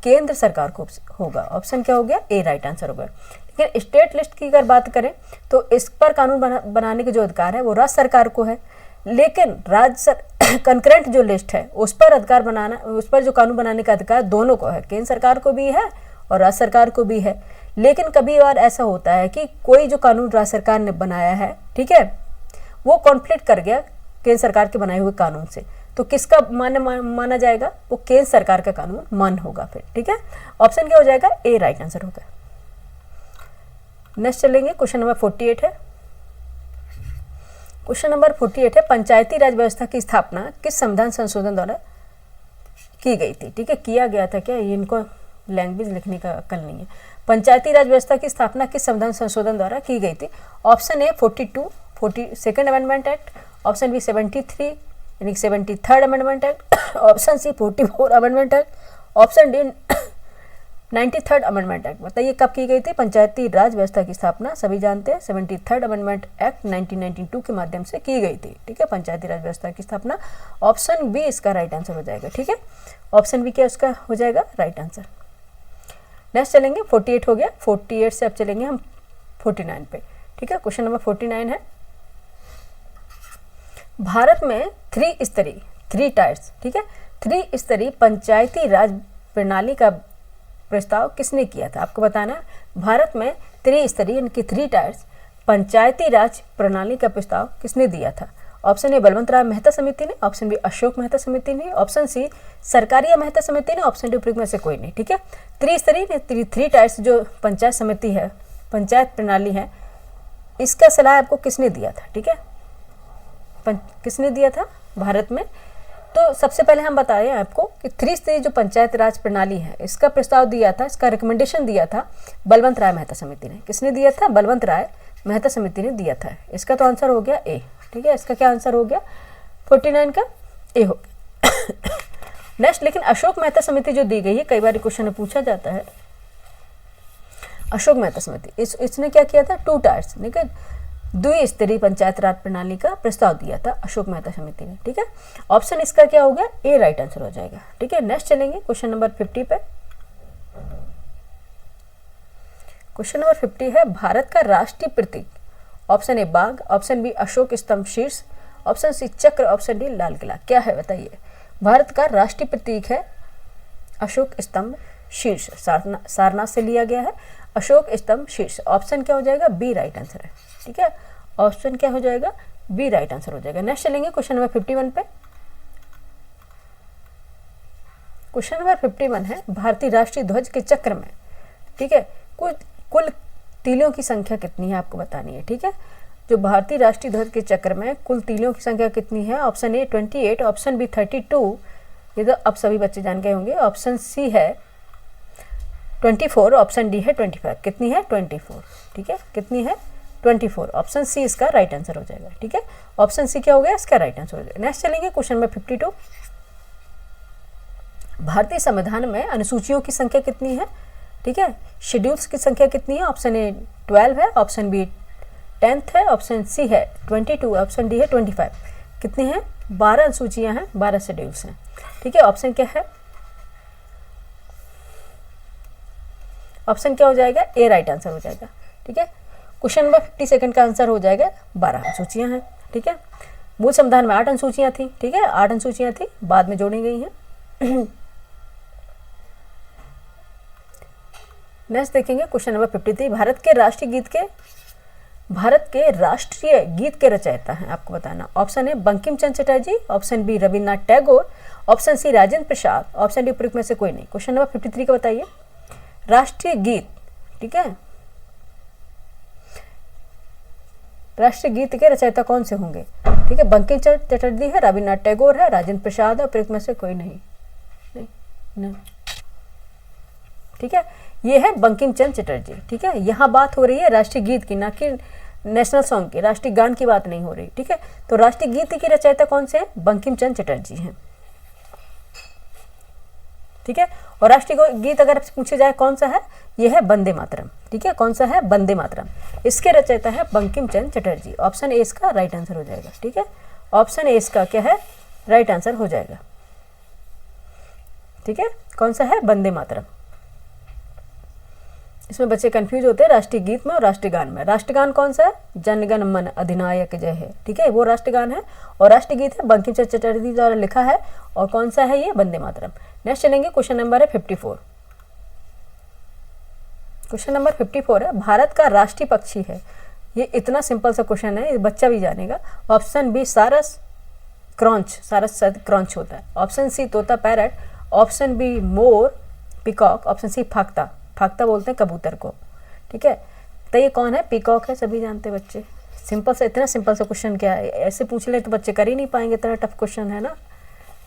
A: केंद्र सरकार को होगा। ऑप्शन क्या हो गया, ए राइट आंसर होगा। लेकिन स्टेट लिस्ट की अगर बात करें तो इस पर कानून बनाने के जो अधिकार है वो राज्य सरकार को है, लेकिन कंकरेंट जो लिस्ट है उस पर अधिकार बनाना, उस पर जो कानून बनाने का अधिकार दोनों को है, केंद्र सरकार को भी है और राज्य सरकार को भी है। लेकिन कभी बार ऐसा होता है कि कोई जो कानून राज्य सरकार ने बनाया है, ठीक है, वो कॉन्फ्लिक्ट कर गया केंद्र सरकार के बनाए हुए कानून से, तो किसका माना जाएगा, वो केंद्र सरकार का कानून मान्य होगा फिर, ठीक है। ऑप्शन क्या हो जाएगा, ए राइट आंसर होगा। नेक्स्ट चलेंगे, क्वेश्चन नंबर 48 है। क्वेश्चन नंबर 48 है, पंचायती राज व्यवस्था की स्थापना किस संविधान संशोधन द्वारा की गई थी, ठीक है। किया गया था क्या, ये इनको लैंग्वेज लिखने का अक्ल नहीं है। पंचायती राज व्यवस्था की स्थापना किस संविधान संशोधन द्वारा की गई थी? Option A 42 second amendment act, option B 73 यानी 73rd amendment act, option C 44 amendment act, option D 93rd amendment act. बताइए कब की गई थी पंचायती राज व्यवस्था की स्थापना? सभी जानते हैं 73rd अमेंडमेंट एक्ट 1992 के माध्यम से की गई थी। ठीक है, पंचायती राज व्यवस्था की स्थापना। ऑप्शन बी इसका राइट आंसर हो जाएगा। ठीक है, ऑप्शन बी क्या उसका हो जाएगा राइट आंसर। नेक्स्ट चलेंगे 48 हो गया, 48 से अब चलेंगे हम 49 पे। ठीक है, क्वेश्चन नंबर 49 है, भारत में थ्री टायर्स, ठीक है, 3 स्तरीय पंचायती राज प्रणाली का प्रस्ताव किसने किया था? आपको बताना है भारत में 3 स्तरीय यानी कि 3 टायर्स पंचायती राज प्रणाली का प्रस्ताव किसने दिया था? ऑप्शन ए बलवंत राय मेहता समिति ने, ऑप्शन बी अशोक मेहता समिति ने, ऑप्शन सी सरकारिया मेहता समिति ने, ऑप्शन डी उपयुक्त में से कोई नहीं। ठीक है, 3 स्तरीय 3 टायर्स जो पंचायत समिति है, पंचायत प्रणाली है, इसका सलाह आपको किसने दिया था? ठीक है, किसने दिया था भारत में? तो सबसे पहले हम बताएं आपको कि 3 स्तरीय जो पंचायत राज प्रणाली है, इसका प्रस्ताव दिया था, इसका रिकमेंडेशन दिया था बलवंत राय मेहता समिति ने। किसने दिया था? बलवंत राय मेहता समिति ने दिया था। इसका तो आंसर हो गया ए। ठीक है, इसका क्या आंसर हो गया? 49 का ए हो गया। नेक्स्ट, लेकिन अशोक मेहता समिति जो दी गई है, कई बार क्वेश्चन में पूछा जाता है, अशोक मेहता समिति इसने क्या किया था? 2 टायर्स, ठीक है, 2 स्तरीय पंचायत राज प्रणाली का प्रस्ताव दिया था अशोक मेहता समिति ने। ठीक है, ऑप्शन इसका क्या हो गया? ए राइट आंसर हो जाएगा। ठीक है, नेक्स्ट चलेंगे क्वेश्चन नंबर 50 पे। क्वेश्चन नंबर 50 है, भारत का राष्ट्रीय प्रतीक? ऑप्शन ए बाघ, ऑप्शन बी अशोक स्तंभ शीर्ष, ऑप्शन सी चक्र, ऑप्शन डी लाल किला। क्या है बताइए? भारत का राष्ट्रीय प्रतीक है अशोक स्तंभ शीर्ष, सारनाथ से लिया गया है अशोक स्तंभ शीर्ष। ऑप्शन क्या हो जाएगा? बी राइट आंसर है। ठीक है, ऑप्शन क्या हो जाएगा? बी राइट आंसर हो जाएगा। नेक्स्ट चलेंगे क्वेश्चन नंबर 51 पे। क्वेश्चन नंबर 51 है, भारतीय राष्ट्रीय ध्वज के चक्र में, ठीक है, कुल तीलियों की संख्या कितनी है आपको बतानी है। ठीक है, जो भारतीय राष्ट्रीय ध्वज के चक्र में कुल तीलियों की संख्या कितनी है? ऑप्शन ए 28, ऑप्शन बी 32, ये तो अब सभी बच्चे जान गए होंगे, ऑप्शन सी है 24, ऑप्शन डी है 25। कितनी है? 24। ठीक है, कितनी है? 24। ऑप्शन सी इसका राइट आंसर हो जाएगा। ठीक है, ऑप्शन सी क्या हो गया? इसका राइट आंसर हो जाएगा। नेक्स्ट चलेंगे क्वेश्चन नंबर 52, भारतीय संविधान में अनुसूचियों की संख्या कितनी है? ठीक है, शेड्यूल्स की संख्या कितनी है? ऑप्शन ए 12 है, ऑप्शन बी 10 है, ऑप्शन सी है 22, ऑप्शन डी है 25। कितनी है? 12 अनुसूचियां हैं, 12 शेड्यूल्स हैं। ठीक है, ऑप्शन क्या है? ऑप्शन क्या हो जाएगा? ए राइट आंसर हो जाएगा। ठीक है, क्वेश्चन नंबर 52 का आंसर हो जाएगा 12 अनुसूचियां हैं। ठीक है, मूल संविधान में 8 अनुसूचियां थी। ठीक है, 8 अनुसूचियां थी, बाद में जोड़ी गई हैं। नेक्स्ट देखेंगे क्वेश्चन नंबर 53, भारत के राष्ट्रीय गीत के रचयिता हैं, आपको बताना। Option A Bankim Chandra Chatterjee, option B Rabindranath Tagore, option C Rajendra Prasad, option D उपयुक्त में से कोई नहीं। क्वेश्चन नंबर 53 का बताइए, राष्ट्रीय गीत, ठीक है, राष्ट्रीय गीत के रचयिता कौन से होंगे? ठीक है, बंकिम चंद्र चटर्जी है, रविन्द्रनाथ टैगोर है, राजेंद्र प्रसाद है, उपयुक्त में से कोई नहीं। ठीक है, ये है बंकिम चंद्र चटर्जी। ठीक है, यहाँ बात हो रही है राष्ट्रीय गीत की, ना कि नेशनल सॉन्ग की, राष्ट्रीय गान की बात नहीं हो रही। ठीक है, तो राष्ट्रीय गीत की रचयिता कौन से हैं? बंकिम चंद्र चटर्जी हैं। ठीक है, और राष्ट्रीय गीत अगर पूछे जाए कौन सा है, ये है वंदे मातरम। ठीक है, कौन सा है? वंदे मातरम। इसके रचयिता है बंकिम चंद्र चटर्जी। ऑप्शन ए इसका राइट आंसर हो जाएगा। ठीक है, ऑप्शन ए इसका क्या है? राइट आंसर हो जाएगा। ठीक है, कौन सा है? वंदे मातरम। इसमें बच्चे कंफ्यूज होते हैं राष्ट्रीय गीत में और राष्ट्रीय गान में। राष्ट्रीय गान कौन सा है? जन गण मन अधिनायक जय है। ठीक है, वो राष्ट्रीय गान है, और राष्ट्रीय गीत है बंकिम चंद्र चटर्जी द्वारा लिखा है, और कौन सा है? ये वंदे मातरम। नेक्स्ट चलेंगे क्वेश्चन नंबर है 54। क्वेश्चन नंबर 54 है, भारत का राष्ट्रीय पक्षी है। ये इतना सिंपल सा क्वेश्चन है, बच्चा भी जानेगा। ऑप्शन बी सारस क्रॉन्च, सारस क्रॉन्च होता है। ऑप्शन सी तोता पैरट, ऑप्शन बी मोर पिकॉक, ऑप्शन सी फाख्ता, फाख्ता बोलते हैं कबूतर को। ठीक है, तो ये कौन है? पीकॉक है, सभी जानते बच्चे। सिंपल सा, इतना सिंपल सा क्वेश्चन क्या है, ऐसे पूछ ले तो बच्चे कर ही नहीं पाएंगे, इतना टफ क्वेश्चन है ना,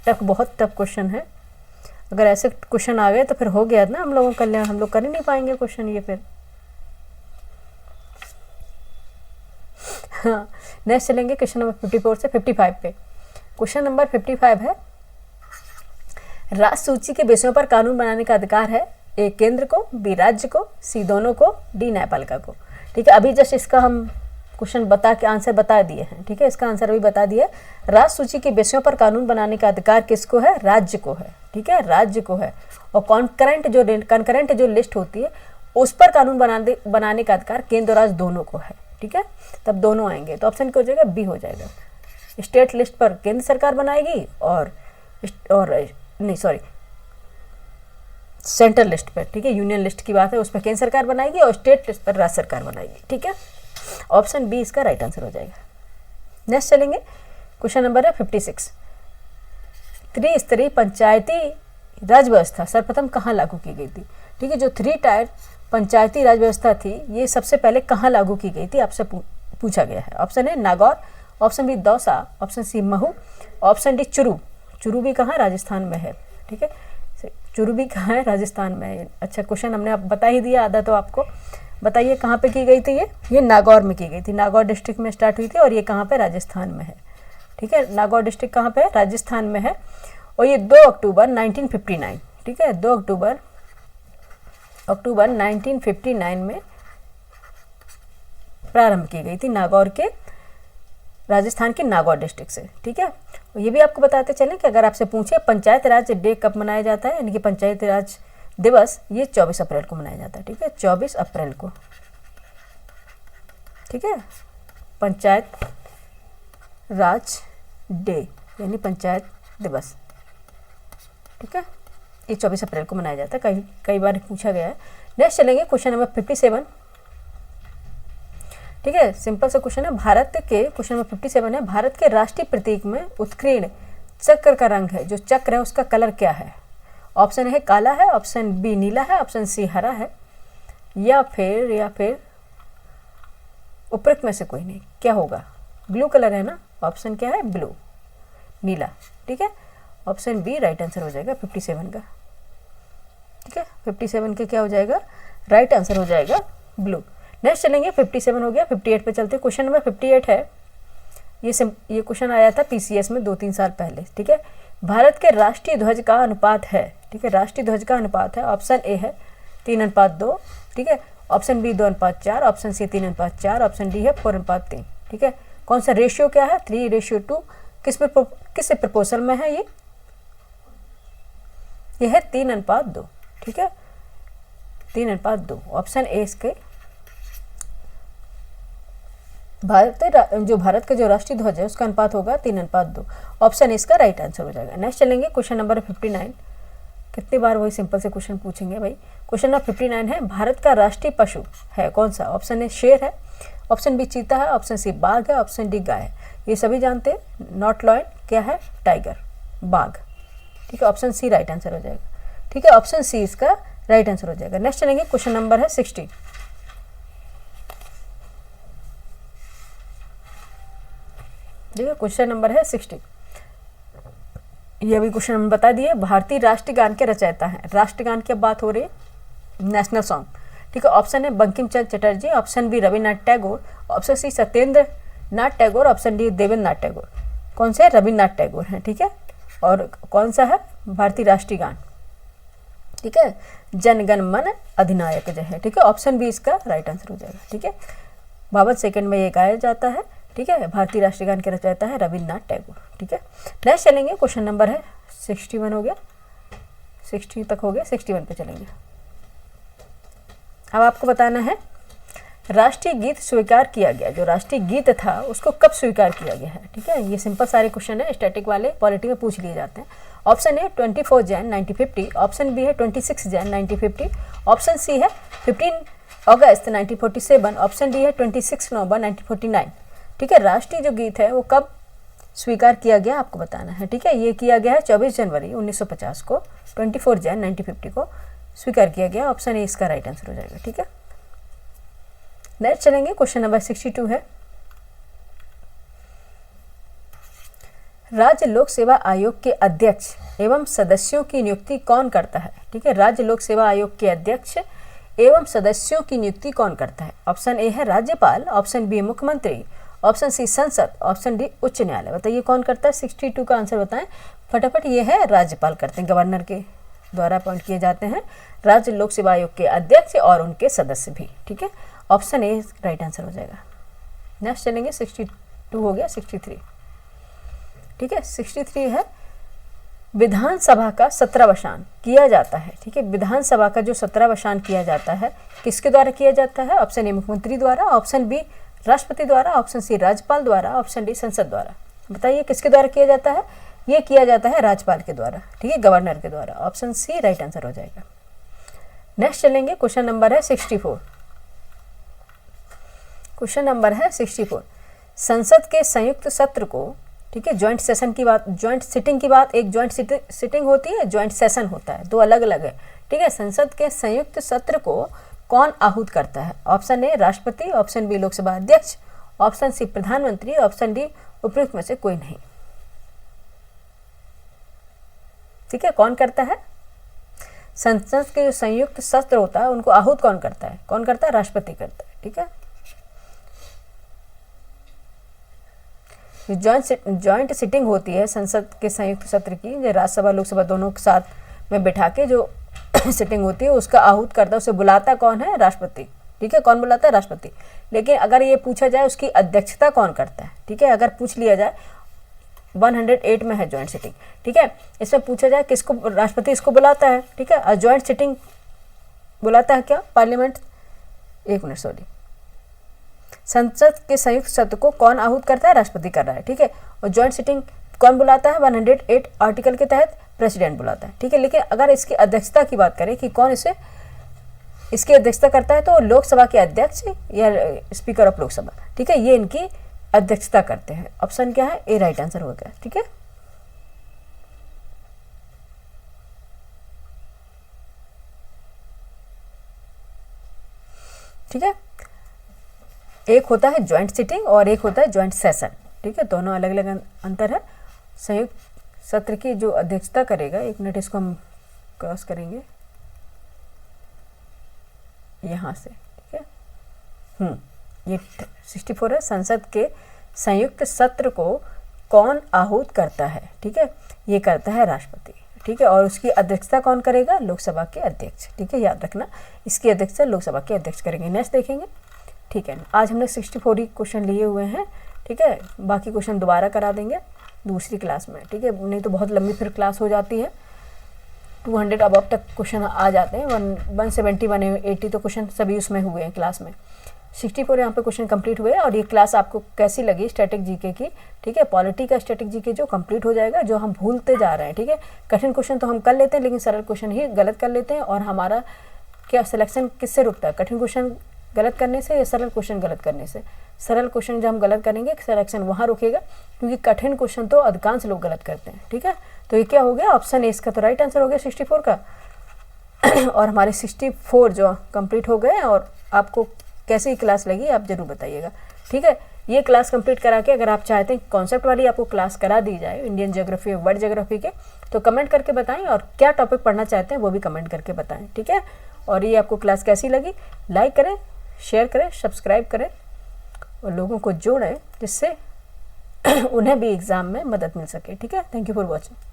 A: टफ, बहुत टफ क्वेश्चन है। अगर ऐसे क्वेश्चन आ गए तो फिर हो गया ना हम लोगों का कल्याण, हम लोग कर ही नहीं पाएंगे क्वेश्चन ये फिर। हाँ, नेक्स्ट चलेंगे क्वेश्चन नंबर 54 से 55 पे। क्वेश्चन नंबर 55 है, राज्य सूची के विषयों पर कानून बनाने का अधिकार है ए केंद्र को, बी राज्य को, सी दोनों को, डी न्यायपालिका को। ठीक है, अभी जस्ट इसका हम क्वेश्चन बता के आंसर बता दिए हैं। ठीक है, इसका आंसर अभी बता दिया। राज्य सूची के विषयों पर कानून बनाने का अधिकार किसको है? राज्य को है। ठीक है, राज्य को है। और कॉन्करेंट जो लिस्ट होती है उस पर कानून बनाने का अधिकार केंद्र और राज्य दोनों को है। ठीक है, तब दोनों आएंगे तो ऑप्शन क्या हो जाएगा? बी हो जाएगा। स्टेट लिस्ट पर केंद्र सरकार बनाएगी और नहीं सॉरी सेंट्रल लिस्ट पर, ठीक है, यूनियन लिस्ट की बात है, उस पर केंद्र सरकार बनाएगी और स्टेट लिस्ट पर राज्य सरकार बनाएगी। ठीक है, ऑप्शन बी इसका राइट आंसर हो जाएगा। नेक्स्ट चलेंगे, क्वेश्चन नंबर है 56। त्रिस्तरीय पंचायती राज व्यवस्था सर्वप्रथम कहाँ लागू की गई थी? ठीक है, जो 3 टायर पंचायती राज व्यवस्था थी ये सबसे पहले कहाँ लागू की गई थी आपसे पूछा गया है। ऑप्शन है Nagaur, option B Dausa, option C Mhow, option D Churu. Churu भी कहाँ? राजस्थान में है। ठीक है, चुरू भी कहाँ है? राजस्थान में है। अच्छा, क्वेश्चन हमने आप बता ही दिया आधा, तो आपको बताइए कहाँ पे की गई थी ये नागौर में की गई थी। नागौर डिस्ट्रिक्ट में स्टार्ट हुई थी और ये कहाँ पे? राजस्थान में है। ठीक है, नागौर डिस्ट्रिक्ट कहाँ पे है? राजस्थान में है। और ये 2 अक्टूबर 1959, ठीक है, 2 अक्टूबर 1959 में प्रारंभ की गई थी नागौर के, राजस्थान के नागौर डिस्ट्रिक्ट से। ठीक है, ये भी आपको बताते चलें कि अगर आपसे पूछे पंचायत राज डे कब मनाया जाता है, यानी कि पंचायत राज दिवस, ये 24 अप्रैल को मनाया जाता है। ठीक है, 24 अप्रैल को। ठीक है, पंचायत राज डे यानी पंचायत दिवस। ठीक है, ये 24 अप्रैल को मनाया जाता है, कई बार पूछा गया है। नेक्स्ट चलेंगे क्वेश्चन नंबर 57। ठीक है, सिंपल सा क्वेश्चन है। क्वेश्चन नंबर 57 है, भारत के राष्ट्रीय प्रतीक में उत्कीर्ण चक्र का रंग है, जो चक्र है उसका कलर क्या है? ऑप्शन है काला है, ऑप्शन बी नीला है, ऑप्शन सी हरा है, या फिर उपरोक्त में से कोई नहीं। क्या होगा? ब्लू कलर है ना, ऑप्शन क्या है? ब्लू, नीला। ठीक है, ऑप्शन बी राइट आंसर हो जाएगा 57 का। ठीक है, 57 के क्या हो जाएगा? राइट आंसर हो जाएगा ब्लू। नेक्स्ट चलेंगे, 57 हो गया, 58 पे चलते हैं। क्वेश्चन नंबर 58 है, ये क्वेश्चन आया था पीसीएस में 2-3 साल पहले। ठीक है, भारत के राष्ट्रीय ध्वज का अनुपात है। ठीक है, राष्ट्रीय ध्वज का अनुपात है, ऑप्शन ए है 3:2, ठीक है, option B 2:4, option C 3:4, option D है 4:3। ठीक है, कौन सा रेशियो क्या है? 3:2। किस प्रपोर्शन में है ये है 3:2। ठीक है, 3:2, ऑप्शन ए इसके भारत का जो राष्ट्रीय ध्वज है उसका अनुपात होगा 3:2। ऑप्शन इसका राइट आंसर हो जाएगा। नेक्स्ट चलेंगे क्वेश्चन नंबर 59। कितनी बार वही सिंपल से क्वेश्चन पूछेंगे भाई। क्वेश्चन नंबर 59 है, भारत का राष्ट्रीय पशु है कौन सा? ऑप्शन ए शेर है, ऑप्शन बी चीता है, ऑप्शन सी बाघ है, ऑप्शन डी गाय है। ये सभी जानते हैं। नॉट लॉयन क्या है? टाइगर, बाघ। ठीक है, ऑप्शन सी राइट आंसर हो जाएगा। ठीक है, ऑप्शन सी इसका राइट आंसर हो जाएगा। नेक्स्ट चलेंगे, क्वेश्चन नंबर है 60। ठीक है, क्वेश्चन नंबर है 60। ये अभी क्वेश्चन हम बता दिए। भारतीय राष्ट्रगान के रचयिता हैं। राष्ट्रगान की बात हो रही है, नेशनल सॉन्ग। ठीक है, ऑप्शन है Bankim Chandra Chatterjee, option B Rabindranath Tagore, option C Satyendra Nath Tagore, option D Debendra Nath Tagore. कौन से? रविन्द्रनाथ टैगोर हैं। ठीक है, और कौन सा है? भारतीय राष्ट्रीय गान। ठीक है, जनगण मन अधिनायक जय है। ठीक है, ऑप्शन बी इसका राइट आंसर हो जाएगा। ठीक है, 52 सेकंड में ये गाया जाता है। ठीक है, भारतीय राष्ट्रीय गान के रचयिता है रविन्द्रनाथ टैगोर। ठीक है, नेक्स्ट चलेंगे, क्वेश्चन नंबर है 61 हो गया, 60 तक हो गया, 61 पे चलेंगे। अब आपको बताना है राष्ट्रीय गीत स्वीकार किया गया, जो राष्ट्रीय गीत था उसको कब स्वीकार किया गया है। ठीक है, ये सिंपल सारे क्वेश्चन है, स्टैटिक वाले पॉलिटी में पूछ लिए जाते हैं। Option A 24 Jan 1950, option B है 26 जैन 1950, ऑप्शन सी है 15 अगस्त 1947, ऑप्शन डी है 26 नवंबर 1949। ठीक है, राष्ट्रीय जो गीत है वो कब स्वीकार किया गया आपको बताना है। ठीक है, ये किया गया है 24 जनवरी 1950 को, 24 जैन 1950 को स्वीकार किया गया। ऑप्शन ए इसका राइट आंसर हो जाएगा। ठीक है, नेक्स्ट चलेंगे, क्वेश्चन नंबर 62 है, राज्य लोक सेवा आयोग के अध्यक्ष एवं सदस्यों की नियुक्ति कौन करता है? ठीक है, राज्य लोक सेवा आयोग के अध्यक्ष एवं सदस्यों की नियुक्ति कौन करता है? ऑप्शन ए है राज्यपाल, ऑप्शन बी मुख्यमंत्री, ऑप्शन सी संसद, ऑप्शन डी उच्च न्यायालय। बताइए कौन करता है? 62 का आंसर बताएं फटाफट। ये है राज्यपाल करते हैं, गवर्नर के द्वारा अपॉइंट किए जाते हैं राज्य लोक सेवा आयोग के अध्यक्ष और उनके सदस्य भी। ठीक है, ऑप्शन ए राइट आंसर हो जाएगा। नेक्स्ट चलेंगे, 62 हो गया, 63। ठीक है, 63 है विधानसभा का 17वां किया जाता है। ठीक है, विधानसभा का जो 17वां किया जाता है किसके द्वारा किया जाता है? ऑप्शन ए मुख्यमंत्री द्वारा, ऑप्शन बी राष्ट्रपति द्वारा, ऑप्शन सी राज्यपाल द्वारा, ऑप्शन डी संसद द्वारा। बताइए किसके द्वारा किया जाता है? ये किया जाता है राज्यपाल के द्वारा। ठीक है, गवर्नर के द्वारा। ऑप्शन सी राइट आंसर हो जाएगा। नेक्स्ट चलेंगे, क्वेश्चन नंबर है 64। क्वेश्चन नंबर है 64। संसद के संयुक्त सत्र को, ठीक है, ज्वाइंट सेशन की बात, ज्वाइंट सिटिंग की बात, एक ज्वाइंट सिटिंग होती है, ज्वाइंट सेशन होता है, दो अलग अलग है। ठीक है, संसद के संयुक्त सत्र को कौन आहूत करता है? ऑप्शन ए राष्ट्रपति, ऑप्शन बी लोकसभा अध्यक्ष, ऑप्शन सी प्रधानमंत्री, ऑप्शन डी उपयुक्त में से कोई नहीं। ठीक है, कौन करता है? संसद के जो संयुक्त सत्र होता है उनको आहूत कौन करता है? कौन करता है? राष्ट्रपति करता है। ठीक है, ज्वाइंट सिटिंग होती है संसद के संयुक्त सत्र की, जो राज्यसभा लोकसभा दोनों के साथ में बैठा के जो सिटिंग होती है उसका आहूत करता है, उसे बुलाता कौन है? राष्ट्रपति। ठीक है, कौन बुलाता है? राष्ट्रपति। लेकिन अगर ये पूछा जाए उसकी अध्यक्षता कौन करता है? ठीक है, अगर पूछ लिया जाए 108 में है ज्वाइंट सिटिंग। ठीक है, इसमें पूछा जाए किसको राष्ट्रपति इसको बुलाता है। ठीक है, और ज्वाइंट सिटिंग बुलाता है क्या? पार्लियामेंट। एक मिनट, सॉरी, संसद के संयुक्त सत्र को कौन आहूत करता है? राष्ट्रपति कर रहा है। ठीक है, और ज्वाइंट सिटिंग कौन बुलाता है? 108 आर्टिकल के तहत प्रेसिडेंट बुलाता है। ठीक है, लेकिन अगर इसकी अध्यक्षता की बात करें कि कौन इसकी अध्यक्षता करता है, तो लोकसभा के अध्यक्ष या स्पीकर ऑफ लोकसभा। ठीक है, ये इनकी अध्यक्षता करते हैं। ऑप्शन क्या है? ए राइट आंसर हो गया। ठीक है, ठीक है, एक होता है ज्वाइंट सिटिंग और एक होता है ज्वाइंट सेशन। ठीक है, दोनों अलग अलग अंतर है। संयुक्त सत्र की जो अध्यक्षता करेगा, एक मिनट इसको हम क्रॉस करेंगे यहाँ से। ठीक है, ये 64 है। संसद के संयुक्त सत्र को कौन आहूत करता है? ठीक है, ये करता है राष्ट्रपति। ठीक है, और उसकी अध्यक्षता कौन करेगा? लोकसभा के अध्यक्ष। ठीक है, याद रखना, इसकी अध्यक्षता लोकसभा के अध्यक्ष करेंगे। नेक्स्ट देखेंगे। ठीक है, आज हमने 64 ही क्वेश्चन लिए हुए हैं। ठीक है, बाकी क्वेश्चन दोबारा करा देंगे दूसरी क्लास में। ठीक है, नहीं तो बहुत लंबी फिर क्लास हो जाती है। 200 अब तक क्वेश्चन आ जाते हैं, 170 180 तो क्वेश्चन सभी उसमें हुए हैं क्लास में। 64 यहाँ पे क्वेश्चन कंप्लीट हुए। और ये क्लास आपको कैसी लगी स्टैटिक जीके की? ठीक है, पॉलिटी का स्टैटिक जीके जो कंप्लीट हो जाएगा, जो हम भूलते जा रहे हैं। ठीक है, कठिन क्वेश्चन तो हम कर लेते हैं लेकिन सरल क्वेश्चन ही गलत कर लेते हैं। और हमारा क्या सिलेक्शन किससे रुकता है? कठिन क्वेश्चन गलत करने से या सरल क्वेश्चन गलत करने से? सरल क्वेश्चन जब हम गलत करेंगे सिलेक्शन वहाँ रुकेगा, क्योंकि कठिन क्वेश्चन तो अधिकांश लोग गलत करते हैं। ठीक है, तो ये क्या हो गया? ऑप्शन ए इसका तो राइट आंसर हो गया 64 का। और हमारे 64 जो कंप्लीट हो गए। और आपको कैसी क्लास लगी आप जरूर बताइएगा। ठीक है, ये क्लास कंप्लीट करा के अगर आप चाहते हैं कॉन्सेप्ट वाली आपको क्लास करा दी जाए इंडियन ज्योग्राफी और वर्ल्ड ज्योग्राफी के, तो कमेंट करके बताएं। और क्या टॉपिक पढ़ना चाहते हैं वो भी कमेंट करके बताएं। ठीक है, और ये आपको क्लास कैसी लगी लाइक करें, शेयर करें, सब्सक्राइब करें और लोगों को जोड़ें, जिससे उन्हें भी एग्ज़ाम में मदद मिल सके। ठीक है, थैंक यू फॉर वॉचिंग।